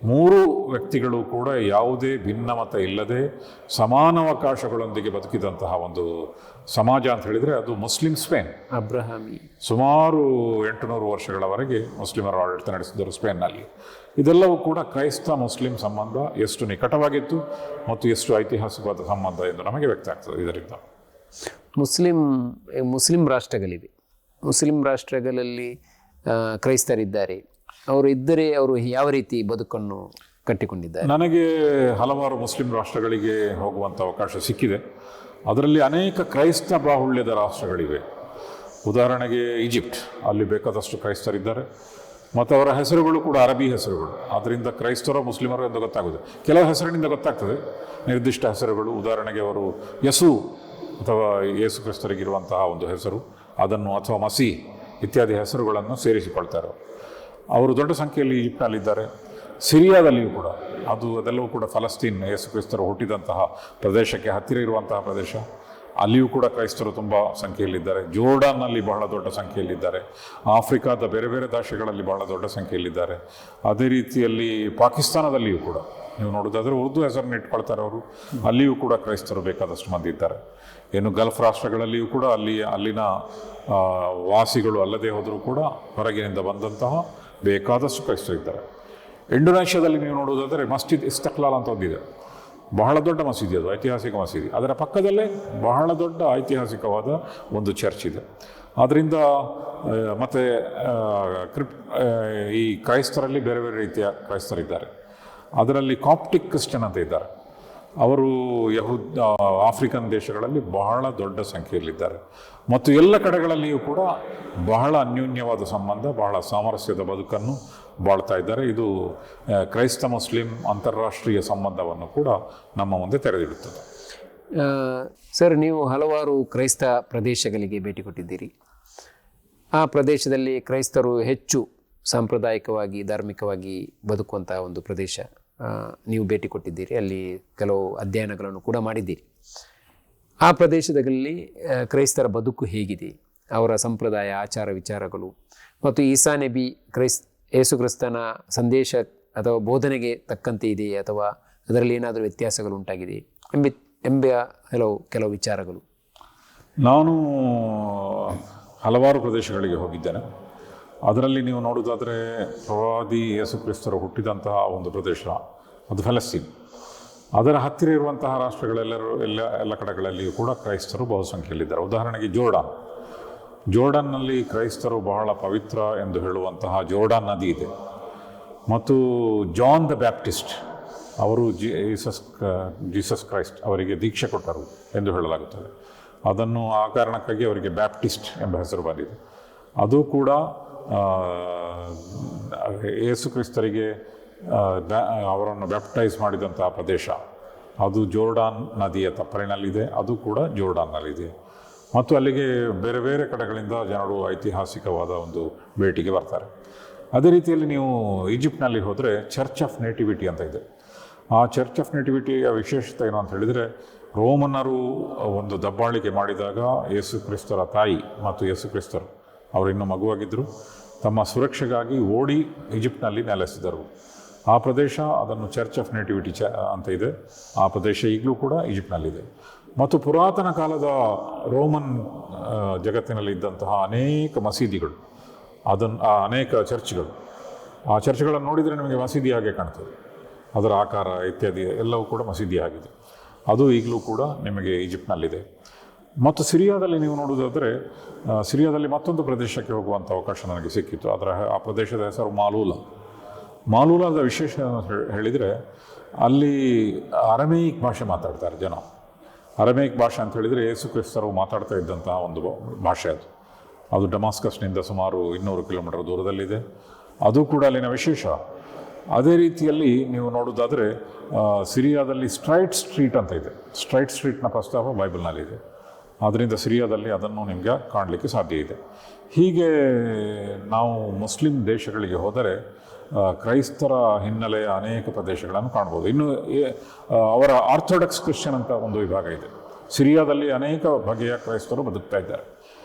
ಮೂರು ವ್ಯಕ್ತಿಗಳು ಕೂಡ ಯಾವುದೇ ಭಿನ್ನಮತ ಇಲ್ಲದೆ ಸಮಾನಾವಕಾಶಗಳೊಂದಿಗೆ ಬದುಕಿದಂತಹ ಒಂದು ಸಮಾಜ ಅಂತ ಹೇಳಿದರೆ ಅದು ಮುಸ್ಲಿಂ ಸ್ಪೇನ್. ಅಬ್ರಹಾಮಿ ಸುಮಾರು 800 ವರ್ಷಗಳವರೆಗೆ ಮುಸ್ಲಿಮರು ಆಡಳಿತ ನಡೆಸಿದರು ಸ್ಪೇನ್ನಲ್ಲಿ. ಇದೆಲ್ಲವೂ ಕೂಡ ಕ್ರೈಸ್ತ ಮುಸ್ಲಿಂ ಸಂಬಂಧ ಎಷ್ಟು ನಿಕಟವಾಗಿತ್ತು ಮತ್ತು ಎಷ್ಟು ಐತಿಹಾಸಿಕವಾದ ಸಂಬಂಧ ಎಂದು ನಮಗೆ ವ್ಯಕ್ತ ಆಗ್ತದೆ. ಇದರಿಂದ ಮುಸ್ಲಿಂ ರಾಷ್ಟ್ರಗಳಿವೆ. ಮುಸ್ಲಿಂ ರಾಷ್ಟ್ರಗಳಲ್ಲಿ ಕ್ರೈಸ್ತರಿದ್ದಾರೆ. ಅವರು ಯಾವ ರೀತಿ ಬದುಕನ್ನು ಕಟ್ಟಿಕೊಂಡಿದ್ದಾರೆ? ನನಗೆ ಹಲವಾರು ಮುಸ್ಲಿಂ ರಾಷ್ಟ್ರಗಳಿಗೆ ಹೋಗುವಂಥ ಅವಕಾಶ ಸಿಕ್ಕಿದೆ. ಅದರಲ್ಲಿ ಅನೇಕ ಕ್ರೈಸ್ತ ಬಾಹುಳ್ಯದ ರಾಷ್ಟ್ರಗಳಿವೆ. ಉದಾಹರಣೆಗೆ ಈಜಿಪ್ಟ್, ಅಲ್ಲಿ ಬೇಕಾದಷ್ಟು ಕ್ರೈಸ್ತರಿದ್ದಾರೆ ಮತ್ತು ಅವರ ಹೆಸರುಗಳು ಕೂಡ ಅರಬಿ ಹೆಸರುಗಳು. ಆದ್ದರಿಂದ ಕ್ರೈಸ್ತರೋ ಮುಸ್ಲಿಮರು ಎಂದು ಗೊತ್ತಾಗೋದು. ಕೆಲವು ಹೆಸರಿನಿಂದ ಗೊತ್ತಾಗ್ತದೆ ನಿರ್ದಿಷ್ಟ ಹೆಸರುಗಳು. ಉದಾಹರಣೆಗೆ ಅವರು ಯಸು ಅಥವಾ ಯೇಸು ಕ್ರಿಸ್ತರಿಗಿರುವಂತಹ ಒಂದು ಹೆಸರು, ಅದನ್ನು ಅಥವಾ ಮಸಿ ಇತ್ಯಾದಿ ಹೆಸರುಗಳನ್ನು ಸೇರಿಸಿಕೊಳ್ತಾರೆ. ಅವರು ದೊಡ್ಡ ಸಂಖ್ಯೆಯಲ್ಲಿ ಈಜಿಪ್ಟ್ನಲ್ಲಿದ್ದಾರೆ. ಸಿರಿಯಾದಲ್ಲಿಯೂ ಕೂಡ ಅದೆಲ್ಲವೂ ಕೂಡ ಫಲಸ್ತೀನ್, ಯೇಸು ಕ್ರಿಸ್ತರು ಹುಟ್ಟಿದಂತಹ ಪ್ರದೇಶಕ್ಕೆ ಹತ್ತಿರ ಇರುವಂತಹ ಪ್ರದೇಶ. ಅಲ್ಲಿಯೂ ಕೂಡ ಕ್ರೈಸ್ತರು ತುಂಬ ಸಂಖ್ಯೆಯಲ್ಲಿದ್ದಾರೆ. ಜೋರ್ಡಾನ್ನಲ್ಲಿ ಬಹಳ ದೊಡ್ಡ ಸಂಖ್ಯೆಯಲ್ಲಿದ್ದಾರೆ. ಆಫ್ರಿಕಾದ ಬೇರೆ ಬೇರೆ ದೇಶಗಳಲ್ಲಿ ಬಹಳ ದೊಡ್ಡ ಸಂಖ್ಯೆಯಲ್ಲಿದ್ದಾರೆ. ಅದೇ ರೀತಿಯಲ್ಲಿ ಪಾಕಿಸ್ತಾನದಲ್ಲಿಯೂ ಕೂಡ ನೀವು ನೋಡೋದಾದರೆ ಉರ್ದು ಹೆಸರನ್ನು ಇಟ್ಕೊಳ್ತಾರೆ ಅವರು. ಅಲ್ಲಿಯೂ ಕೂಡ ಕ್ರೈಸ್ತರು ಬೇಕಾದಷ್ಟು ಮಂದಿ ಇದ್ದಾರೆ. ಏನು ಗಲ್ಫ್ ರಾಷ್ಟ್ರಗಳಲ್ಲಿಯೂ ಕೂಡ ಅಲ್ಲಿನ ವಾಸಿಗಳು ಅಲ್ಲದೆ ಹೋದರೂ ಕೂಡ ಹೊರಗಿನಿಂದ ಬಂದಂತಹ ಬೇಕಾದಷ್ಟು ಕ್ರೈಸ್ತರಿದ್ದಾರೆ. ಇಂಡೋನೇಷ್ಯಾದಲ್ಲಿ ನೀವು ನೋಡುವುದಾದರೆ ಮಸ್ಜಿದ್ ಇಸ್ತಕ್ಲಾಲ್ ಅಂತ ಒಂದಿದೆ. ಬಹಳ ದೊಡ್ಡ ಮಸೀದಿ, ಅದು ಐತಿಹಾಸಿಕ ಮಸೀದಿ. ಅದರ ಪಕ್ಕದಲ್ಲೇ ಬಹಳ ದೊಡ್ಡ ಐತಿಹಾಸಿಕವಾದ ಒಂದು ಚರ್ಚ್ ಇದೆ. ಆದ್ದರಿಂದ ಮತ್ತು ಈ ಕ್ರೈಸ್ತರಲ್ಲಿ ಬೇರೆ ಬೇರೆ ರೀತಿಯ ಕ್ರೈಸ್ತರಿದ್ದಾರೆ. ಅದರಲ್ಲಿ ಕಾಪ್ಟಿಕ್ ಕ್ರಿಶ್ಚಿಯನ್ ಅಂತ ಇದ್ದಾರೆ. ಅವರು ಆಫ್ರಿಕನ್ ದೇಶಗಳಲ್ಲಿ ಬಹಳ ದೊಡ್ಡ ಸಂಖ್ಯೆಯಲ್ಲಿದ್ದಾರೆ. ಮತ್ತು ಎಲ್ಲ ಕಡೆಗಳಲ್ಲಿಯೂ ಕೂಡ ಬಹಳ ಅನ್ಯೋನ್ಯವಾದ ಸಂಬಂಧ, ಬಹಳ ಸಾಮರಸ್ಯದ ಬದುಕನ್ನು ಬಾಳ್ತಾ ಇದ್ದಾರೆ. ಇದು ಕ್ರೈಸ್ತ ಮುಸ್ಲಿಂ ಅಂತಾರಾಷ್ಟ್ರೀಯ ಸಂಬಂಧವನ್ನು ಕೂಡ ನಮ್ಮ ಮುಂದೆ ತೆರೆದಿಡುತ್ತದೆ. ಸರ್, ನೀವು ಹಲವಾರು ಕ್ರೈಸ್ತ ಪ್ರದೇಶಗಳಿಗೆ ಭೇಟಿ ಕೊಟ್ಟಿದ್ದೀರಿ. ಆ ಪ್ರದೇಶದಲ್ಲಿ ಕ್ರೈಸ್ತರು ಹೆಚ್ಚು ಸಾಂಪ್ರದಾಯಿಕವಾಗಿ, ಧಾರ್ಮಿಕವಾಗಿ ಬದುಕುವಂತಹ ಒಂದು ಪ್ರದೇಶ ನೀವು ಭೇಟಿ ಕೊಟ್ಟಿದ್ದೀರಿ. ಅಲ್ಲಿ ಕೆಲವು ಅಧ್ಯಯನಗಳನ್ನು ಕೂಡ ಮಾಡಿದ್ದೀರಿ. ಆ ಪ್ರದೇಶದಲ್ಲಿ ಕ್ರೈಸ್ತರ ಬದುಕು ಹೇಗಿದೆ, ಅವರ ಸಂಪ್ರದಾಯ, ಆಚಾರ ವಿಚಾರಗಳು ಮತ್ತು ಈಸಾ ನಬಿ ಯೇಸು ಕ್ರಿಸ್ತನ ಸಂದೇಶ ಅಥವಾ ಬೋಧನೆಗೆ ತಕ್ಕಂತೆ ಇದೆಯೇ ಅಥವಾ ಅದರಲ್ಲಿ ಏನಾದರೂ ವ್ಯತ್ಯಾಸಗಳು ಉಂಟಾಗಿದೆ ಎಂಬ ಕೆಲವು ವಿಚಾರಗಳು. ನಾನು ಹಲವಾರು ಪ್ರದೇಶಗಳಿಗೆ ಹೋಗಿದ್ದೇನೆ. ಅದರಲ್ಲಿ ನೀವು ನೋಡೋದಾದರೆ ಪ್ರವಾದಿ ಯೇಸು ಕ್ರಿಸ್ತರು ಹುಟ್ಟಿದಂತಹ ಒಂದು ಪ್ರದೇಶ ಅದು ಫಲಸ್ತೀನ್. ಅದರ ಹತ್ತಿರ ಇರುವಂತಹ ಎಲ್ಲ ಕಡೆಗಳಲ್ಲಿಯೂ ಕೂಡ ಕ್ರೈಸ್ತರು ಬಹುಸಂಖ್ಯೆಯಲ್ಲಿದ್ದಾರೆ. ಉದಾಹರಣೆಗೆ ಜೋರ್ಡಾನ್ನಲ್ಲಿ ಕ್ರೈಸ್ತರು ಬಹಳ ಪವಿತ್ರ ಎಂದು ಹೇಳುವಂತಹ ಜೋರ್ಡಾನ್ ನದಿ ಇದೆ. ಮತ್ತು ಜಾನ್ ದ ಬ್ಯಾಪ್ಟಿಸ್ಟ್ ಅವರು ಜೀಸಸ್ ಕ್ರೈಸ್ಟ್ ಅವರಿಗೆ ದೀಕ್ಷೆ ಕೊಟ್ಟರು ಎಂದು ಹೇಳಲಾಗುತ್ತದೆ. ಅದನ್ನು ಆ ಕಾರಣಕ್ಕಾಗಿ ಅವರಿಗೆ ಬ್ಯಾಪ್ಟಿಸ್ಟ್ ಎಂಬ ಹೆಸರು ಬಂದಿದೆ. ಅದು ಕೂಡ ಯೇಸು ಕ್ರಿಸ್ತರಿಗೆ ಅವರನ್ನು ಬ್ಯಾಪ್ಟೈಸ್ ಮಾಡಿದಂತಹ ಪ್ರದೇಶ ಅದು ಜೋರ್ಡಾನ್ ನದಿಯ ತಪ್ಪಲಿನಲ್ಲಿದೆ. ಅದು ಕೂಡ ಜೋರ್ಡಾನ್ನಲ್ಲಿದೆ. ಮತ್ತು ಅಲ್ಲಿಗೆ ಬೇರೆ ಬೇರೆ ಕಡೆಗಳಿಂದ ಜನರು ಐತಿಹಾಸಿಕವಾದ ಒಂದು ಭೇಟಿಗೆ ಬರ್ತಾರೆ. ಅದೇ ರೀತಿಯಲ್ಲಿ ನೀವು ಈಜಿಪ್ಟ್ನಲ್ಲಿ ಹೋದರೆ ಚರ್ಚ್ ಆಫ್ ನೇಟಿವಿಟಿ ಅಂತ ಇದೆ. ಆ ಚರ್ಚ್ ಆಫ್ ನೇಟಿವಿಟಿಯ ವಿಶೇಷತೆ ಏನು ಅಂತ ಹೇಳಿದರೆ, ರೋಮನ್ನರು ಒಂದು ದಬ್ಬಾಳಿಕೆ ಮಾಡಿದಾಗ ಯೇಸು ಕ್ರಿಸ್ತರ ತಾಯಿ ಮತ್ತು ಯೇಸು ಕ್ರಿಸ್ತರು ಅವರು ಇನ್ನೂ ಮಗುವಾಗಿದ್ದರು. ತಮ್ಮ ಸುರಕ್ಷೆಗಾಗಿ ಓಡಿ ಈಜಿಪ್ಟ್ನಲ್ಲಿ ನೆಲೆಸಿದರು. ಆ ಪ್ರದೇಶ ಅದನ್ನು ಚರ್ಚ್ ಆಫ್ ನೇಟಿವಿಟಿ ಅಂತ ಇದೆ. ಆ ಪ್ರದೇಶ ಈಗಲೂ ಕೂಡ ಈಜಿಪ್ಟ್ನಲ್ಲಿದೆ. ಮತ್ತು ಪುರಾತನ ಕಾಲದ ರೋಮನ್ ಜಗತ್ತಿನಲ್ಲಿ ಇದ್ದಂತಹ ಅನೇಕ ಮಸೀದಿಗಳು, ಅನೇಕ ಚರ್ಚ್ಗಳು ಆ ಚರ್ಚ್ಗಳನ್ನು ನೋಡಿದರೆ ನಿಮಗೆ ಮಸೀದಿಯಾಗೆ ಕಾಣ್ತದೆ, ಅದರ ಆಕಾರ ಇತ್ಯಾದಿ ಎಲ್ಲವೂ ಕೂಡ ಮಸೀದಿಯಾಗಿದೆ. ಅದು ಈಗಲೂ ಕೂಡ ನಿಮಗೆ ಈಜಿಪ್ಟ್ನಲ್ಲಿದೆ. ಮತ್ತು ಸಿರಿಯಾದಲ್ಲಿ ನೀವು ನೋಡುವುದಾದರೆ, ಸಿರಿಯಾದಲ್ಲಿ ಮತ್ತೊಂದು ಪ್ರದೇಶಕ್ಕೆ ಹೋಗುವಂಥ ಅವಕಾಶ ನನಗೆ ಸಿಕ್ಕಿತ್ತು. ಆ ಪ್ರದೇಶದ ಹೆಸರು ಮಾಲೂಲಾದ ವಿಶೇಷ ಹೇಳಿದರೆ, ಅಲ್ಲಿ ಅರಮೇಯಿಕ್ ಭಾಷೆ ಮಾತಾಡ್ತಾರೆ ಜನ. ಅರಮೇಯಿಕ್ ಭಾಷೆ ಅಂತ ಹೇಳಿದರೆ ಯೇಸು ಕ್ರಿಸ್ತರು ಮಾತಾಡ್ತಾ ಇದ್ದಂತಹ ಒಂದು ಭಾಷೆ ಅದು ಡಮಾಸ್ಕಸ್ನಿಂದ ಸುಮಾರು 200 ಕಿಲೋಮೀಟರ್ ದೂರದಲ್ಲಿದೆ. ಅದು ಕೂಡ ಅಲ್ಲಿನ ವಿಶೇಷ. ಅದೇ ರೀತಿಯಲ್ಲಿ ನೀವು ನೋಡೋದಾದರೆ ಸಿರಿಯಾದಲ್ಲಿ ಸ್ಟ್ರೈಟ್ ಸ್ಟ್ರೀಟ್ ಅಂತ ಇದೆ. ಸ್ಟ್ರೈಟ್ ಸ್ಟ್ರೀಟ್ನ ಪ್ರಸ್ತಾವ ಬೈಬಲ್ನಲ್ಲಿದೆ. ಆದ್ದರಿಂದ ಸಿರಿಯಾದಲ್ಲಿ ಅದನ್ನು ನಿಮಗೆ ಕಾಣಲಿಕ್ಕೆ ಸಾಧ್ಯ ಇದೆ. ಹೀಗೆ ನಾವು ಮುಸ್ಲಿಂ ದೇಶಗಳಿಗೆ ಹೋದರೆ ಕ್ರೈಸ್ತರ ಹಿನ್ನೆಲೆಯ ಅನೇಕ ಪ್ರದೇಶಗಳನ್ನು ಕಾಣ್ಬೋದು. ಇನ್ನು ಅವರ ಆರ್ಥೋಡಕ್ಸ್ ಕ್ರಿಶ್ಚಿಯನ್ ಅಂತ ಒಂದು ವಿಭಾಗ ಇದೆ. ಸಿರಿಯಾದಲ್ಲಿ ಅನೇಕ ಬಗೆಯ ಕ್ರೈಸ್ತರು ಬದುಕ್ತಾ ಇದ್ದಾರೆ.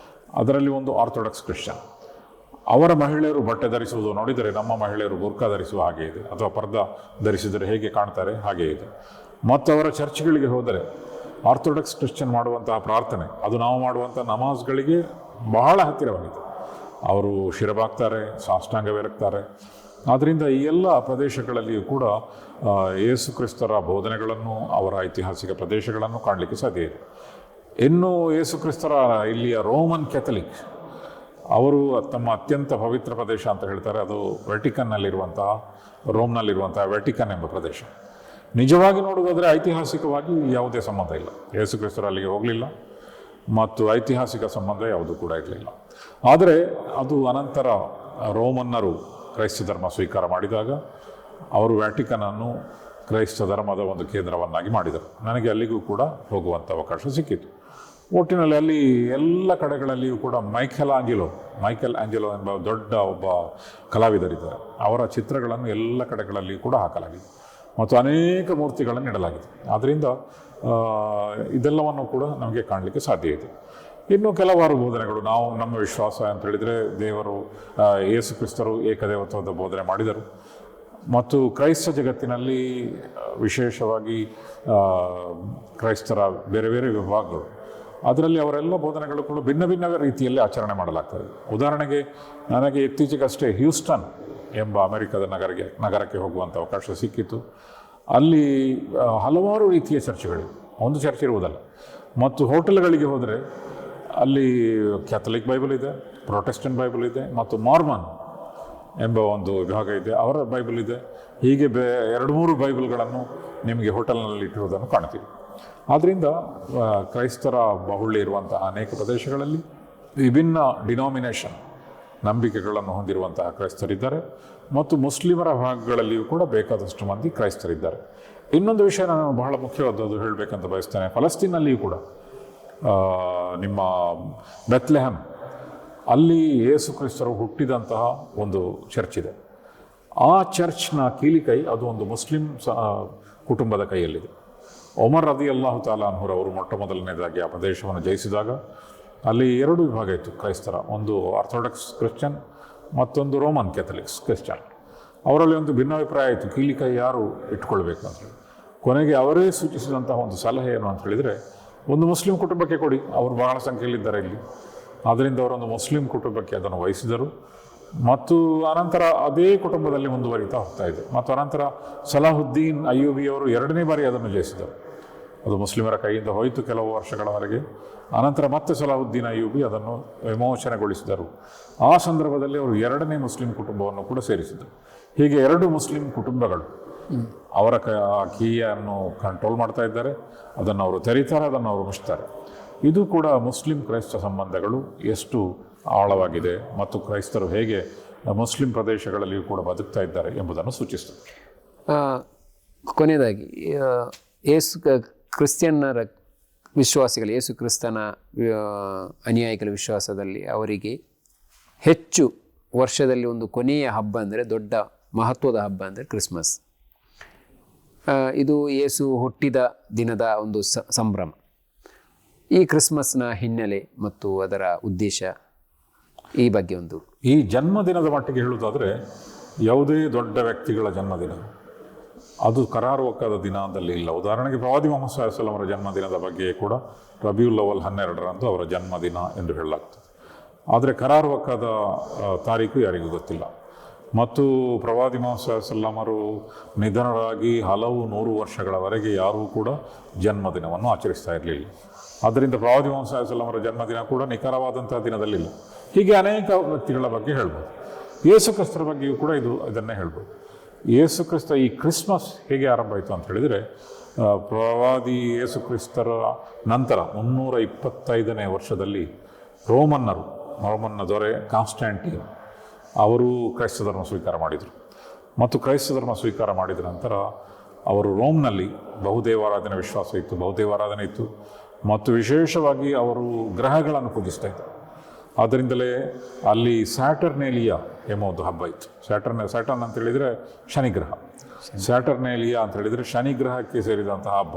ಅದರಲ್ಲಿ ಒಂದು ಆರ್ಥೋಡಕ್ಸ್ ಕ್ರಿಶ್ಚಿಯನ್. ಅವರ ಮಹಿಳೆಯರು ಬಟ್ಟೆ ಧರಿಸುವುದು ನೋಡಿದರೆ ನಮ್ಮ ಮಹಿಳೆಯರು ಬುರ್ಕಾ ಧರಿಸುವ ಹಾಗೆ ಇದೆ, ಅಥವಾ ಪರ್ದ ಧರಿಸಿದರೆ ಹೇಗೆ ಕಾಣ್ತಾರೆ ಹಾಗೆ ಇದೆ. ಮತ್ತು ಅವರ ಚರ್ಚ್ಗಳಿಗೆ ಹೋದರೆ ಆರ್ಥೋಡಕ್ಸ್ ಕ್ರಿಶ್ಚಿಯನ್ ಮಾಡುವಂತಹ ಪ್ರಾರ್ಥನೆ ಅದು ನಾವು ಮಾಡುವಂಥ ನಮಾಜ್ಗಳಿಗೆ ಬಹಳ ಹತ್ತಿರವಾಗಿದೆ. ಅವರು ಶಿರಬಾಗ್ತಾರೆ, ಸಾಷ್ಟಾಂಗವೆರಗ್ತಾರೆ. ಆದ್ದರಿಂದ ಈ ಎಲ್ಲ ಪ್ರದೇಶಗಳಲ್ಲಿಯೂ ಕೂಡ ಯೇಸು ಕ್ರಿಸ್ತರ ಬೋಧನೆಗಳನ್ನು, ಅವರ ಐತಿಹಾಸಿಕ ಪ್ರದೇಶಗಳನ್ನು ಕಾಣಲಿಕ್ಕೆ ಸಾಧ್ಯ ಇದೆ. ಇನ್ನು ಯೇಸು ಕ್ರಿಸ್ತರ ಇಲ್ಲಿಯ ರೋಮನ್ ಕ್ಯಾಥಲಿಕ್ ಅವರು ತಮ್ಮ ಅತ್ಯಂತ ಪವಿತ್ರ ಪ್ರದೇಶ ಅಂತ ಹೇಳ್ತಾರೆ. ಅದು ವೆಟಿಕನ್ನಲ್ಲಿರುವಂತಹ, ರೋಮ್ನಲ್ಲಿರುವಂತಹ ವೆಟಿಕನ್ ಎಂಬ ಪ್ರದೇಶ. ನಿಜವಾಗಿ ನೋಡುವುದಾದರೆ ಐತಿಹಾಸಿಕವಾಗಿ ಯಾವುದೇ ಸಂಬಂಧ ಇಲ್ಲ. ಯೇಸು ಕ್ರಿಸ್ತರು ಅಲ್ಲಿಗೆ ಹೋಗಲಿಲ್ಲ ಮತ್ತು ಐತಿಹಾಸಿಕ ಸಂಬಂಧ ಯಾವುದೂ ಕೂಡ ಇರಲಿಲ್ಲ. ಆದರೆ ಅದು ಅನಂತರ ರೋಮನ್ನರು ಕ್ರೈಸ್ತ ಧರ್ಮ ಸ್ವೀಕಾರ ಮಾಡಿದಾಗ ಅವರು ವ್ಯಾಟಿಕನನ್ನು ಕ್ರೈಸ್ತ ಧರ್ಮದ ಒಂದು ಕೇಂದ್ರವನ್ನಾಗಿ ಮಾಡಿದರು. ನನಗೆ ಅಲ್ಲಿಗೂ ಕೂಡ ಹೋಗುವಂಥ ಅವಕಾಶ ಸಿಕ್ಕಿತು. ಒಟ್ಟಿನಲ್ಲಿ ಅಲ್ಲಿ ಎಲ್ಲ ಕಡೆಗಳಲ್ಲಿಯೂ ಕೂಡ ಮೈಕೆಲ್ ಆಂಜೆಲೋ ಎಂಬ ದೊಡ್ಡ ಒಬ್ಬ ಕಲಾವಿದರಿದ್ದಾರೆ. ಅವರ ಚಿತ್ರಗಳನ್ನು ಎಲ್ಲ ಕಡೆಗಳಲ್ಲಿಯೂ ಕೂಡ ಹಾಕಲಾಗಿದೆ ಮತ್ತು ಅನೇಕ ಮೂರ್ತಿಗಳನ್ನು ಇಡಲಾಗಿದೆ. ಆದ್ದರಿಂದ ಇದೆಲ್ಲವನ್ನು ಕೂಡ ನಮಗೆ ಕಾಣಲಿಕ್ಕೆ ಸಾಧ್ಯ ಇದೆ. ಇನ್ನು ಕೆಲವಾರು ಬೋಧನೆಗಳು, ನಮ್ಮ ವಿಶ್ವಾಸ ಅಂತ ಹೇಳಿದರೆ ದೇವರು ಯೇಸು ಕ್ರಿಸ್ತರು ಏಕದೇವತ್ವದ ಬೋಧನೆ ಮಾಡಿದರು. ಮತ್ತು ಕ್ರೈಸ್ತ ಜಗತ್ತಿನಲ್ಲಿ ವಿಶೇಷವಾಗಿ ಕ್ರೈಸ್ತರ ಬೇರೆ ಬೇರೆ ವಿಭಾಗಗಳು, ಅದರಲ್ಲಿ ಅವರೆಲ್ಲ ಬೋಧನೆಗಳು ಕೂಡ ಭಿನ್ನ ಭಿನ್ನ ರೀತಿಯಲ್ಲಿ ಆಚರಣೆ ಮಾಡಲಾಗ್ತದೆ. ಉದಾಹರಣೆಗೆ ನನಗೆ ಇತ್ತೀಚೆಗಷ್ಟೇ ಹ್ಯೂಸ್ಟನ್ ಎಂಬ ಅಮೆರಿಕದ ನಗರಕ್ಕೆ ಹೋಗುವಂಥ ಅವಕಾಶ ಸಿಕ್ಕಿತ್ತು. ಅಲ್ಲಿ ಹಲವಾರು ರೀತಿಯ ಚರ್ಚ್ಗಳಿವೆ, ಒಂದು ಚರ್ಚ್ ಇರುವುದಲ್ಲ. ಮತ್ತು ಹೋಟೆಲ್ಗಳಿಗೆ ಹೋದರೆ ಅಲ್ಲಿ ಕ್ಯಾಥಲಿಕ್ ಬೈಬಲ್ ಇದೆ, ಪ್ರೊಟೆಸ್ಟೆಂಟ್ ಬೈಬಲ್ ಇದೆ, ಮತ್ತು ಮಾರ್ಮನ್ ಎಂಬ ಒಂದು ವಿಭಾಗ ಇದೆ, ಅವರ ಬೈಬಲ್ ಇದೆ. ಹೀಗೆ 2-3 ಬೈಬಲ್ಗಳನ್ನು ನಿಮಗೆ ಹೋಟೆಲ್ನಲ್ಲಿ ಇಟ್ಟಿರುವುದನ್ನು ಕಾಣ್ತೀವಿ. ಆದ್ದರಿಂದ ಕ್ರೈಸ್ತರ ಬಾಹುಳ್ಯ ಇರುವಂತಹ ಅನೇಕ ಪ್ರದೇಶಗಳಲ್ಲಿ ವಿಭಿನ್ನ ಡಿನಾಮಿನೇಷನ್ ನಂಬಿಕೆಗಳನ್ನು ಹೊಂದಿರುವಂತಹ ಕ್ರೈಸ್ತರಿದ್ದಾರೆ. ಮತ್ತು ಮುಸ್ಲಿಮರ ಭಾಗಗಳಲ್ಲಿಯೂ ಕೂಡ ಬೇಕಾದಷ್ಟು ಮಂದಿ ಕ್ರೈಸ್ತರಿದ್ದಾರೆ. ಇನ್ನೊಂದು ವಿಷಯ ನಾನು ಬಹಳ ಮುಖ್ಯವಾದದ್ದು ಹೇಳಬೇಕಂತ ಬಯಸ್ತೇನೆ. ಫಲಸ್ತೀನಲ್ಲಿಯೂ ಕೂಡ ನಿಮ್ಮ ಬೆತ್ಲೆಹಮ್ ಅಲ್ಲಿ ಯೇಸು ಕ್ರಿಸ್ತರು ಹುಟ್ಟಿದಂತಹ ಒಂದು ಚರ್ಚ್ ಇದೆ. ಆ ಚರ್ಚ್ನ ಕೀಲಿಕೈ ಅದು ಒಂದು ಮುಸ್ಲಿಂ ಕುಟುಂಬದ ಕೈಯಲ್ಲಿದೆ. ಒಮರ್ ರದಿಯಲ್ಲಾಹು ತಾಲಾ ಅನ್ಹುರವರು ಮೊಟ್ಟ ಮೊದಲನೇದಾಗಿ ಆ ಪ್ರದೇಶವನ್ನು ಜಯಿಸಿದಾಗ ಅಲ್ಲಿ 2 ವಿಭಾಗ ಇತ್ತು ಕ್ರೈಸ್ತರ. ಒಂದು ಆರ್ಥೋಡಕ್ಸ್ ಕ್ರಿಶ್ಚಿಯನ್, ಮತ್ತೊಂದು ರೋಮನ್ ಕ್ಯಾಥಲಿಕ್ಸ್ ಕ್ರಿಶ್ಚಿಯನ್. ಅವರಲ್ಲಿ ಒಂದು ಭಿನ್ನಾಭಿಪ್ರಾಯ ಆಯಿತು, ಕೀಲಿಕೈ ಯಾರು ಇಟ್ಕೊಳ್ಬೇಕು ಅಂತೇಳಿ. ಕೊನೆಗೆ ಅವರೇ ಸೂಚಿಸಿದಂತಹ ಒಂದು ಸಲಹೆ ಏನು ಅಂತ ಹೇಳಿದರೆ, ಒಂದು ಮುಸ್ಲಿಂ ಕುಟುಂಬಕ್ಕೆ ಕೊಡಿ, ಅವರು ಬಹಳ ಸಂಖ್ಯೆಯಲ್ಲಿದ್ದಾರೆ ಇಲ್ಲಿ. ಆದ್ದರಿಂದ ಅವರೊಂದು ಮುಸ್ಲಿಂ ಕುಟುಂಬಕ್ಕೆ ಅದನ್ನು ವಹಿಸಿದರು. ಮತ್ತು ಅನಂತರ ಅದೇ ಕುಟುಂಬದಲ್ಲಿ ಮುಂದುವರಿತಾ ಹೋಗ್ತಾ ಇದೆ. ಮತ್ತು ಅನಂತರ ಸಲಾಹುದ್ದೀನ್ ಅಯ್ಯೂಬಿಯವರು 2ನೇ ಬಾರಿ ಅದನ್ನು ಜಯಿಸಿದರು. ಅದು ಮುಸ್ಲಿಮರ ಕೈಯಿಂದ ಹೋಯಿತು ಕೆಲವು ವರ್ಷಗಳವರೆಗೆ. ಅನಂತರ ಮತ್ತೆ ಸಲಾಹುದ್ದೀನ್ ಅಯ್ಯೂಬಿ ಅದನ್ನು ವಿಮೋಚನೆಗೊಳಿಸಿದರು. ಆ ಸಂದರ್ಭದಲ್ಲಿ ಅವರು 2ನೇ ಮುಸ್ಲಿಂ ಕುಟುಂಬವನ್ನು ಕೂಡ ಸೇರಿಸಿದರು. ಹೀಗೆ 2 ಮುಸ್ಲಿಂ ಕುಟುಂಬಗಳು ಅವರ ಕೀಯನ್ನು ಕಂಟ್ರೋಲ್ ಮಾಡ್ತಾ ಇದ್ದಾರೆ. ಅದನ್ನು ಅವರು ತೆರೀತಾರೆ, ಅದನ್ನು ಅವರು ಮುಚ್ತಾರೆ. ಇದು ಕೂಡ ಮುಸ್ಲಿಂ ಕ್ರೈಸ್ತ ಸಂಬಂಧಗಳು ಎಷ್ಟು ಆಳವಾಗಿದೆ ಮತ್ತು ಕ್ರೈಸ್ತರು ಹೇಗೆ ಮುಸ್ಲಿಂ ಪ್ರದೇಶಗಳಲ್ಲಿಯೂ ಕೂಡ ಬದುಕ್ತಾ ಇದ್ದಾರೆ ಎಂಬುದನ್ನು ಸೂಚಿಸ್ತದೆ. ಕೊನೆಯದಾಗಿ ಕ್ರಿಶ್ಚಿಯನ್ನರ ವಿಶ್ವಾಸಿಗಳು, ಯೇಸು ಕ್ರಿಸ್ತನ ಅನುಯಾಯಿಗಳ ವಿಶ್ವಾಸದಲ್ಲಿ ಅವರಿಗೆ ಹೆಚ್ಚು ವರ್ಷದಲ್ಲಿ ಒಂದು ಕೊನೆಯ ಹಬ್ಬ ಅಂದರೆ, ದೊಡ್ಡ ಮಹತ್ವದ ಹಬ್ಬ ಅಂದರೆ ಕ್ರಿಸ್ಮಸ್. ಇದು ಯೇಸು ಹುಟ್ಟಿದ ದಿನದ ಒಂದು ಸಂಭ್ರಮ. ಈ ಕ್ರಿಸ್ಮಸ್ನ ಹಿನ್ನೆಲೆ ಮತ್ತು ಅದರ ಉದ್ದೇಶ, ಈ ಬಗ್ಗೆ ಒಂದು. ಈ ಜನ್ಮದಿನದ ಮಟ್ಟಿಗೆ ಹೇಳುವುದಾದರೆ, ಯಾವುದೇ ದೊಡ್ಡ ವ್ಯಕ್ತಿಗಳ ಜನ್ಮದಿನ ಅದು ಕರಾರುವಕ್ಕಾದ ದಿನದಲ್ಲಿ ಇಲ್ಲ. ಉದಾಹರಣೆಗೆ ಪ್ರವಾದಿ ಮೊಹಮ್ಮದ್ ಸಲ್ಲಲ್ಲಾಹು ಅಲೈಹಿ ವಸಲ್ಲಂ ಅವರ ಜನ್ಮದಿನದ ಬಗ್ಗೆ ಕೂಡ ರಬಿಯುಲ್ ಅವ್ವಲ್ 12ರಂದು ಅವರ ಜನ್ಮದಿನ ಎಂದು ಹೇಳಲಾಗ್ತದೆ. ಆದರೆ ಕರಾರುವಕ್ಕಾದ ತಾರೀಕು ಯಾರಿಗೂ ಗೊತ್ತಿಲ್ಲ. ಮತ್ತು ಪ್ರವಾದಿ ಮೊಹಮ್ಮದ್ ಸಲ್ಲಮರು ನಿಧನರಾಗಿ ಹಲವು 100 ವರ್ಷಗಳವರೆಗೆ ಯಾರೂ ಕೂಡ ಜನ್ಮದಿನವನ್ನು ಆಚರಿಸ್ತಾ ಇರಲಿಲ್ಲ. ಆದ್ದರಿಂದ ಪ್ರವಾದಿ ಮೊಹಮ್ಮದ್ ಸಲ್ಲಮರ ಜನ್ಮದಿನ ಕೂಡ ನಿಖರವಾದಂತಹ ದಿನದಲ್ಲಿಲ್ಲ. ಹೀಗೆ ಅನೇಕ ವ್ಯಕ್ತಿಗಳ ಬಗ್ಗೆ ಹೇಳ್ಬೋದು. ಯೇಸು ಕ್ರಿಸ್ತರ ಬಗ್ಗೆಯೂ ಕೂಡ ಇದನ್ನೇ ಹೇಳ್ಬೋದು. ಯೇಸು ಕ್ರಿಸ್ತ ಈ ಕ್ರಿಸ್ಮಸ್ ಹೇಗೆ ಆರಂಭ ಆಯಿತು ಅಂತ ಹೇಳಿದರೆ, ಪ್ರವಾದಿ ಯೇಸು ಕ್ರಿಸ್ತರ ನಂತರ 325ನೇ ವರ್ಷದಲ್ಲಿ ರೋಮನ್ನ ದೊರೆ ಕಾನ್ಸ್ಟ್ಯಾಂಟಿನ್ ಅವರು ಕ್ರೈಸ್ತ ಧರ್ಮ ಸ್ವೀಕಾರ ಮಾಡಿದರು. ಮತ್ತು ಕ್ರೈಸ್ತ ಧರ್ಮ ಸ್ವೀಕಾರ ಮಾಡಿದ ನಂತರ ಅವರು ರೋಮ್ನಲ್ಲಿ ಬಹುದೇವಾರಾಧನೆ ವಿಶ್ವಾಸ ಇತ್ತು, ಬಹುದೇವಾರಾಧನೆ ಇತ್ತು. ಮತ್ತು ವಿಶೇಷವಾಗಿ ಅವರು ಗ್ರಹಗಳನ್ನು ಪೂಜಿಸ್ತಾ ಇದ್ದರು. ಆದ್ದರಿಂದಲೇ ಅಲ್ಲಿ ಸ್ಯಾಟರ್ನೇಲಿಯಾ ಎಂಬ ಒಂದು ಹಬ್ಬ ಇತ್ತು. ಸ್ಯಾಟರ್ನ್ ಅಂತ ಹೇಳಿದರೆ ಶನಿಗ್ರಹ. ಸ್ಯಾಟರ್ನೇಲಿಯಾ ಅಂತ ಹೇಳಿದರೆ ಶನಿಗ್ರಹಕ್ಕೆ ಸೇರಿದಂತಹ ಹಬ್ಬ.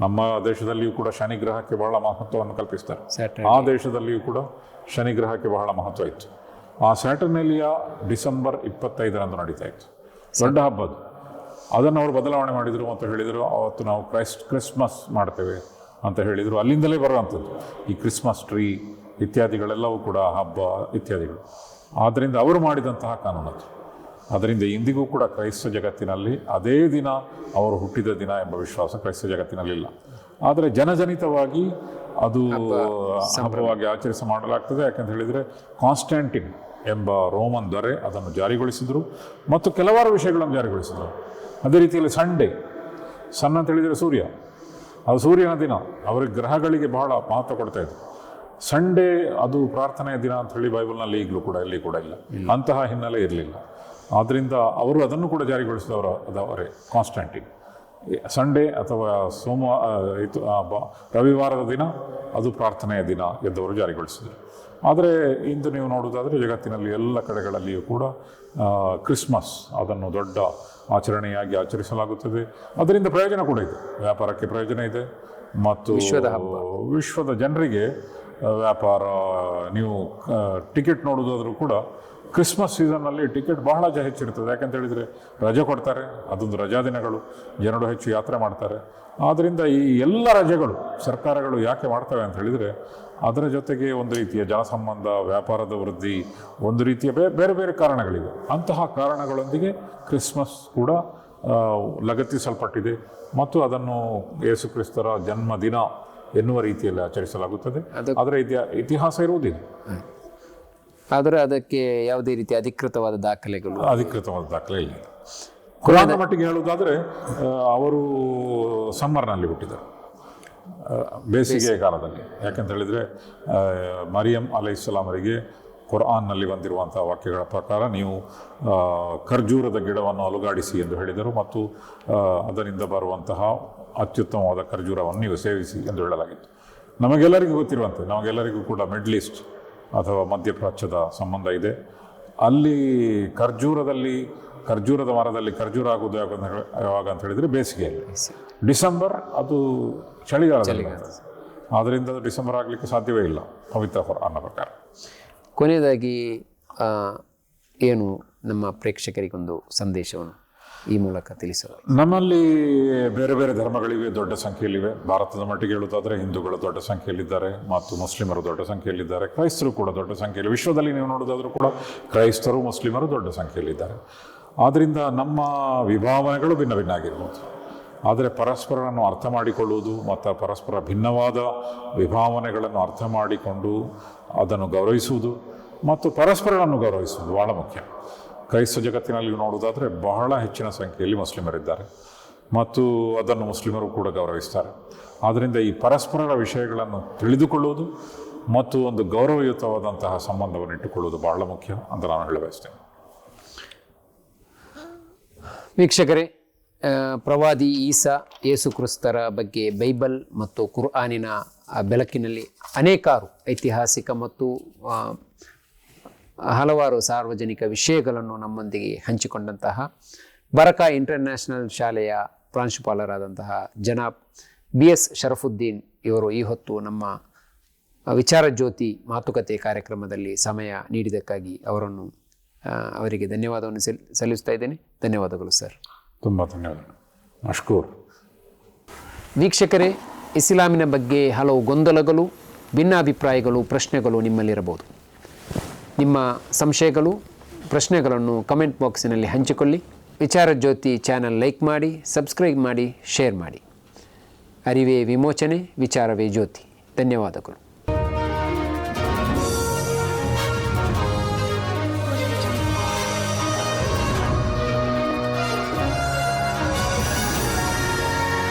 ನಮ್ಮ ದೇಶದಲ್ಲಿಯೂ ಕೂಡ ಶನಿಗ್ರಹಕ್ಕೆ ಬಹಳ ಮಹತ್ವವನ್ನು ಕಲ್ಪಿಸ್ತಾರೆ. ಆ ದೇಶದಲ್ಲಿಯೂ ಕೂಡ ಶನಿಗ್ರಹಕ್ಕೆ ಬಹಳ ಮಹತ್ವ ಇತ್ತು. ಆ ಸ್ಯಾಟರ್ನೇಲಿಯಾ ಡಿಸೆಂಬರ್ 25ರಂದು ನಡೀತಾ ಇತ್ತು. ದೊಡ್ಡ ಹಬ್ಬ ಅದು. ಅದನ್ನು ಅವರು ಬದಲಾವಣೆ ಮಾಡಿದರು ಮತ್ತು ಹೇಳಿದರು ಅವತ್ತು ನಾವು ಕ್ರಿಸ್ಮಸ್ ಮಾಡ್ತೇವೆ ಅಂತ ಹೇಳಿದರು. ಅಲ್ಲಿಂದಲೇ ಬರುವಂಥದ್ದು ಈ ಕ್ರಿಸ್ಮಸ್ ಟ್ರೀ ಇತ್ಯಾದಿಗಳೆಲ್ಲವೂ ಕೂಡ ಹಬ್ಬ ಇತ್ಯಾದಿಗಳು. ಆದ್ದರಿಂದ ಅವರು ಮಾಡಿದಂತಹ ಕಾನೂನದು. ಅದರಿಂದ ಇಂದಿಗೂ ಕೂಡ ಕ್ರೈಸ್ತ ಜಗತ್ತಿನಲ್ಲಿ ಅದೇ ದಿನ ಅವರು ಹುಟ್ಟಿದ ದಿನ ಎಂಬ ವಿಶ್ವಾಸ ಕ್ರೈಸ್ತ ಜಗತ್ತಿನಲ್ಲಿಲ್ಲ. ಆದರೆ ಜನಜನಿತವಾಗಿ ಅದು ಹಬ್ಬವಾಗಿ ಮಾಡಲಾಗ್ತದೆ. ಯಾಕಂತ ಹೇಳಿದರೆ ಕಾನ್ಸ್ಟ್ಯಾಂಟಿನ್ ಎಂಬ ರೋಮನ್ ದೊರೆ ಅದನ್ನು ಜಾರಿಗೊಳಿಸಿದರು ಮತ್ತು ಕೆಲವಾರು ವಿಷಯಗಳನ್ನು ಜಾರಿಗೊಳಿಸಿದರು. ಅದೇ ರೀತಿಯಲ್ಲಿ ಸನ್ ಅಂತ ಹೇಳಿದರೆ ಸೂರ್ಯ, ಅದು ಸೂರ್ಯನ ದಿನ. ಅವರಿಗೆ ಗ್ರಹಗಳಿಗೆ ಬಹಳ ಮಹತ್ವ ಕೊಡ್ತಾ ಇದ್ರು. ಸಂಡೇ ಅದು ಪ್ರಾರ್ಥನೆಯ ದಿನ ಅಂತ ಹೇಳಿ ಬೈಬಲ್ನಲ್ಲಿ ಎಲ್ಲಿ ಕೂಡ ಇಲ್ಲ. ಅಂತಹ ಹಿನ್ನೆಲೆ ಇರಲಿಲ್ಲ. ಆದ್ದರಿಂದ ಅವರು ಅದನ್ನು ಕೂಡ ಜಾರಿಗೊಳಿಸಿದವರೇ ಕಾನ್ಸ್ಟ್ಯಾಂಟಿನ್. ಸಂಡೇ ಅಥವಾ ರವಿವಾರದ ದಿನ ಅದು ಪ್ರಾರ್ಥನೆಯ ದಿನ ಎಂದವರು ಜಾರಿಗೊಳಿಸಿದರು. ಆದರೆ ಇಂದು ನೀವು ನೋಡುವುದಾದರೆ ಜಗತ್ತಿನಲ್ಲಿ ಎಲ್ಲ ಕಡೆಗಳಲ್ಲಿಯೂ ಕೂಡ ಕ್ರಿಸ್ಮಸ್ ಅದನ್ನು ದೊಡ್ಡ ಆಚರಣೆಯಾಗಿ ಆಚರಿಸಲಾಗುತ್ತದೆ. ಅದರಿಂದ ಪ್ರಯೋಜನ ಕೂಡ ಇದೆ, ವ್ಯಾಪಾರಕ್ಕೆ ಪ್ರಯೋಜನ ಇದೆ ಮತ್ತು ವಿಶ್ವದ ಜನರಿಗೆ ವ್ಯಾಪಾರ. ನೀವು ಟಿಕೆಟ್ ನೋಡೋದಾದರೂ ಕೂಡ ಕ್ರಿಸ್ಮಸ್ ಸೀಸನ್ನಲ್ಲಿ ಟಿಕೆಟ್ ಬಹಳ ಹೆಚ್ಚಿರ್ತದೆ. ಯಾಕಂತ ಹೇಳಿದರೆ ರಜೆ ಕೊಡ್ತಾರೆ, ಅದೊಂದು ರಜಾ ದಿನಗಳು, ಜನರು ಹೆಚ್ಚು ಯಾತ್ರೆ ಮಾಡ್ತಾರೆ. ಆದ್ದರಿಂದ ಈ ಎಲ್ಲ ರಜೆಗಳು ಸರ್ಕಾರಗಳು ಯಾಕೆ ಮಾಡ್ತವೆ ಅಂತ ಹೇಳಿದರೆ ಅದರ ಜೊತೆಗೆ ಒಂದು ರೀತಿಯ ಜನಸಂಬಂಧ, ವ್ಯಾಪಾರದ ವೃದ್ಧಿ, ಒಂದು ರೀತಿಯ ಬೇರೆ ಬೇರೆ ಕಾರಣಗಳಿವೆ. ಅಂತಹ ಕಾರಣಗಳೊಂದಿಗೆ ಕ್ರಿಸ್ಮಸ್ ಕೂಡ ಲಗತ್ತಿಸಲ್ಪಟ್ಟಿದೆ ಮತ್ತು ಅದನ್ನು ಯೇಸು ಕ್ರಿಸ್ತರ ಜನ್ಮದಿನ ಎನ್ನುವ ರೀತಿಯಲ್ಲಿ ಆಚರಿಸಲಾಗುತ್ತದೆ. ಅದರ ಇತಿಹಾಸ ಇರುವುದಿಲ್ಲ. ಆದರೆ ಅದಕ್ಕೆ ಯಾವುದೇ ರೀತಿ ಅಧಿಕೃತವಾದ ದಾಖಲೆ ಇಲ್ಲ. ಕುರಾನ್ನ ಮಟ್ಟಿಗೆ ಹೇಳುವುದಾದರೆ ಅವರು ಸಮ್ಮರ್ನಲ್ಲಿ ಹುಟ್ಟಿದರು, ಬೇಸಿಗೆ ಕಾಲದಲ್ಲಿ. ಯಾಕಂತ ಹೇಳಿದರೆ ಮರಿಯಂ ಅಲೈಹಿಸ್ಸಲಾಮರಿಗೆ ಕುರಾನ್ನಲ್ಲಿ ಬಂದಿರುವಂಥ ವಾಕ್ಯಗಳ ಪ್ರಕಾರ ನೀವು ಖರ್ಜೂರದ ಗಿಡವನ್ನು ಅಲುಗಾಡಿಸಿ ಎಂದು ಹೇಳಿದರು ಮತ್ತು ಅದರಿಂದ ಬರುವಂತಹ ಅತ್ಯುತ್ತಮವಾದ ಖರ್ಜೂರವನ್ನು ನೀವು ಸೇವಿಸಿ ಎಂದು ಹೇಳಲಾಗಿತ್ತು. ನಮಗೆಲ್ಲರಿಗೂ ಗೊತ್ತಿರುವಂತೆ, ನಮಗೆಲ್ಲರಿಗೂ ಕೂಡ ಮಿಡ್ಲ್ ಈಸ್ಟ್ ಅಥವಾ ಮಧ್ಯಪ್ರಾಚ್ಯದ ಸಂಬಂಧ ಇದೆ. ಅಲ್ಲಿ ಖರ್ಜೂರದ ಮರದಲ್ಲಿ ಖರ್ಜೂರ ಆಗುವುದು ಯಾವಾಗ ಅಂತ ಹೇಳಿದರೆ ಬೇಸಿಗೆಯಲ್ಲಿ. ಡಿಸೆಂಬರ್ ಅದು ಚಳಿಗಾಲದಲ್ಲಿ. ಆದ್ದರಿಂದ ಅದು ಡಿಸೆಂಬರ್ ಆಗಲಿಕ್ಕೆ ಸಾಧ್ಯವೇ ಇಲ್ಲ ಪವಿತ್ರ ಕುರಾನ್ನ ಪ್ರಕಾರ. ಕೊನೆಯದಾಗಿ ಏನು ನಮ್ಮ ಪ್ರೇಕ್ಷಕರಿಗೊಂದು ಸಂದೇಶವನ್ನು ಈ ಮೂಲಕ ತಿಳಿಸೋದು? ನಮ್ಮಲ್ಲಿ ಬೇರೆ ಬೇರೆ ಧರ್ಮಗಳಿವೆ, ದೊಡ್ಡ ಸಂಖ್ಯೆಯಲ್ಲಿವೆ. ಭಾರತದ ಮಟ್ಟಿಗೆ ಹೇಳುವುದಾದರೆ ಹಿಂದೂಗಳು ದೊಡ್ಡ ಸಂಖ್ಯೆಯಲ್ಲಿದ್ದಾರೆ ಮತ್ತು ಮುಸ್ಲಿಮರು ದೊಡ್ಡ ಸಂಖ್ಯೆಯಲ್ಲಿದ್ದಾರೆ, ಕ್ರೈಸ್ತರು ಕೂಡ ದೊಡ್ಡ ಸಂಖ್ಯೆಯಲ್ಲಿ. ವಿಶ್ವದಲ್ಲಿ ನೀವು ನೋಡೋದಾದರೂ ಕೂಡ ಕ್ರೈಸ್ತರು ಮುಸ್ಲಿಮರು ದೊಡ್ಡ ಸಂಖ್ಯೆಯಲ್ಲಿದ್ದಾರೆ. ಆದ್ದರಿಂದ ನಮ್ಮ ವಿಭಾವನೆಗಳು ಭಿನ್ನ ಭಿನ್ನ ಆಗಿರ್ಬೋದು. ಆದರೆ ಪರಸ್ಪರನನ್ನು ಅರ್ಥ ಮಾಡಿಕೊಳ್ಳುವುದು ಮತ್ತು ಪರಸ್ಪರ ಭಿನ್ನವಾದ ವಿಭಾವನೆಗಳನ್ನು ಅರ್ಥ ಮಾಡಿಕೊಂಡು ಅದನ್ನು ಗೌರವಿಸುವುದು ಮತ್ತು ಪರಸ್ಪರನನ್ನು ಗೌರವಿಸುವುದು ಬಹಳ ಮುಖ್ಯ. ಕ್ರೈಸ್ತ ಜಗತ್ತಿನಲ್ಲಿ ನೋಡುವುದಾದರೆ ಬಹಳ ಹೆಚ್ಚಿನ ಸಂಖ್ಯೆಯಲ್ಲಿ ಮುಸ್ಲಿಮರಿದ್ದಾರೆ ಮತ್ತು ಅದನ್ನು ಮುಸ್ಲಿಮರು ಕೂಡ ಗೌರವಿಸ್ತಾರೆ. ಆದ್ದರಿಂದ ಈ ಪರಸ್ಪರರ ವಿಷಯಗಳನ್ನು ತಿಳಿದುಕೊಳ್ಳುವುದು ಮತ್ತು ಒಂದು ಗೌರವಯುತವಾದಂತಹ ಸಂಬಂಧವನ್ನು ಇಟ್ಟುಕೊಳ್ಳುವುದು ಬಹಳ ಮುಖ್ಯ ಅಂತ ನಾನು ಹೇಳಬಯಸ್ತೇನೆ. ವೀಕ್ಷಕರೇ, ಪ್ರವಾದಿ ಈಸಾ ಯೇಸು ಕ್ರಿಸ್ತರ ಬಗ್ಗೆ ಬೈಬಲ್ ಮತ್ತು ಕುರ್ಆನಿನ ಬೆಳಕಿನಲ್ಲಿ ಅನೇಕಾರು ಐತಿಹಾಸಿಕ ಮತ್ತು ಹಲವಾರು ಸಾರ್ವಜನಿಕ ವಿಷಯಗಳನ್ನು ನಮ್ಮೊಂದಿಗೆ ಹಂಚಿಕೊಂಡಂತಹ ಬರಕಾ ಇಂಟರ್ನ್ಯಾಷನಲ್ ಶಾಲೆಯ ಪ್ರಾಂಶುಪಾಲರಾದಂತಹ ಜನಾಬ್ BS ಶರಫುದ್ದೀನ್ ಇವರು ಈ ಹೊತ್ತು ನಮ್ಮ ವಿಚಾರ ಜ್ಯೋತಿ ಮಾತುಕತೆ ಕಾರ್ಯಕ್ರಮದಲ್ಲಿ ಸಮಯ ನೀಡಿದ್ದಕ್ಕಾಗಿ ಅವರಿಗೆ ಧನ್ಯವಾದವನ್ನು ಸಲ್ಲಿಸ್ತಾ ಇದ್ದೇನೆ. ಧನ್ಯವಾದಗಳು ಸರ್. ತುಂಬ ಧನ್ಯವಾದಗಳು. ಮಷ್ಕೂರ್. ವೀಕ್ಷಕರೇ, ಇಸ್ಲಾಮಿನ ಬಗ್ಗೆ ಹಲವು ಗೊಂದಲಗಳು, ಭಿನ್ನಾಭಿಪ್ರಾಯಗಳು, ಪ್ರಶ್ನೆಗಳು ನಿಮ್ಮಲ್ಲಿರಬಹುದು. ನಿಮ್ಮ ಸಂಶಯಗಳು ಪ್ರಶ್ನೆಗಳನ್ನು ಕಮೆಂಟ್ ಬಾಕ್ಸಿನಲ್ಲಿ ಹಂಚಿಕೊಳ್ಳಿ. ವಿಚಾರ ಜ್ಯೋತಿ ಚಾನಲ್ ಲೈಕ್ ಮಾಡಿ, ಸಬ್ಸ್ಕ್ರೈಬ್ ಮಾಡಿ, ಶೇರ್ ಮಾಡಿ. ಅರಿವೇ ವಿಮೋಚನೆ, ವಿಚಾರವೇ ಜ್ಯೋತಿ. ಧನ್ಯವಾದಗಳು.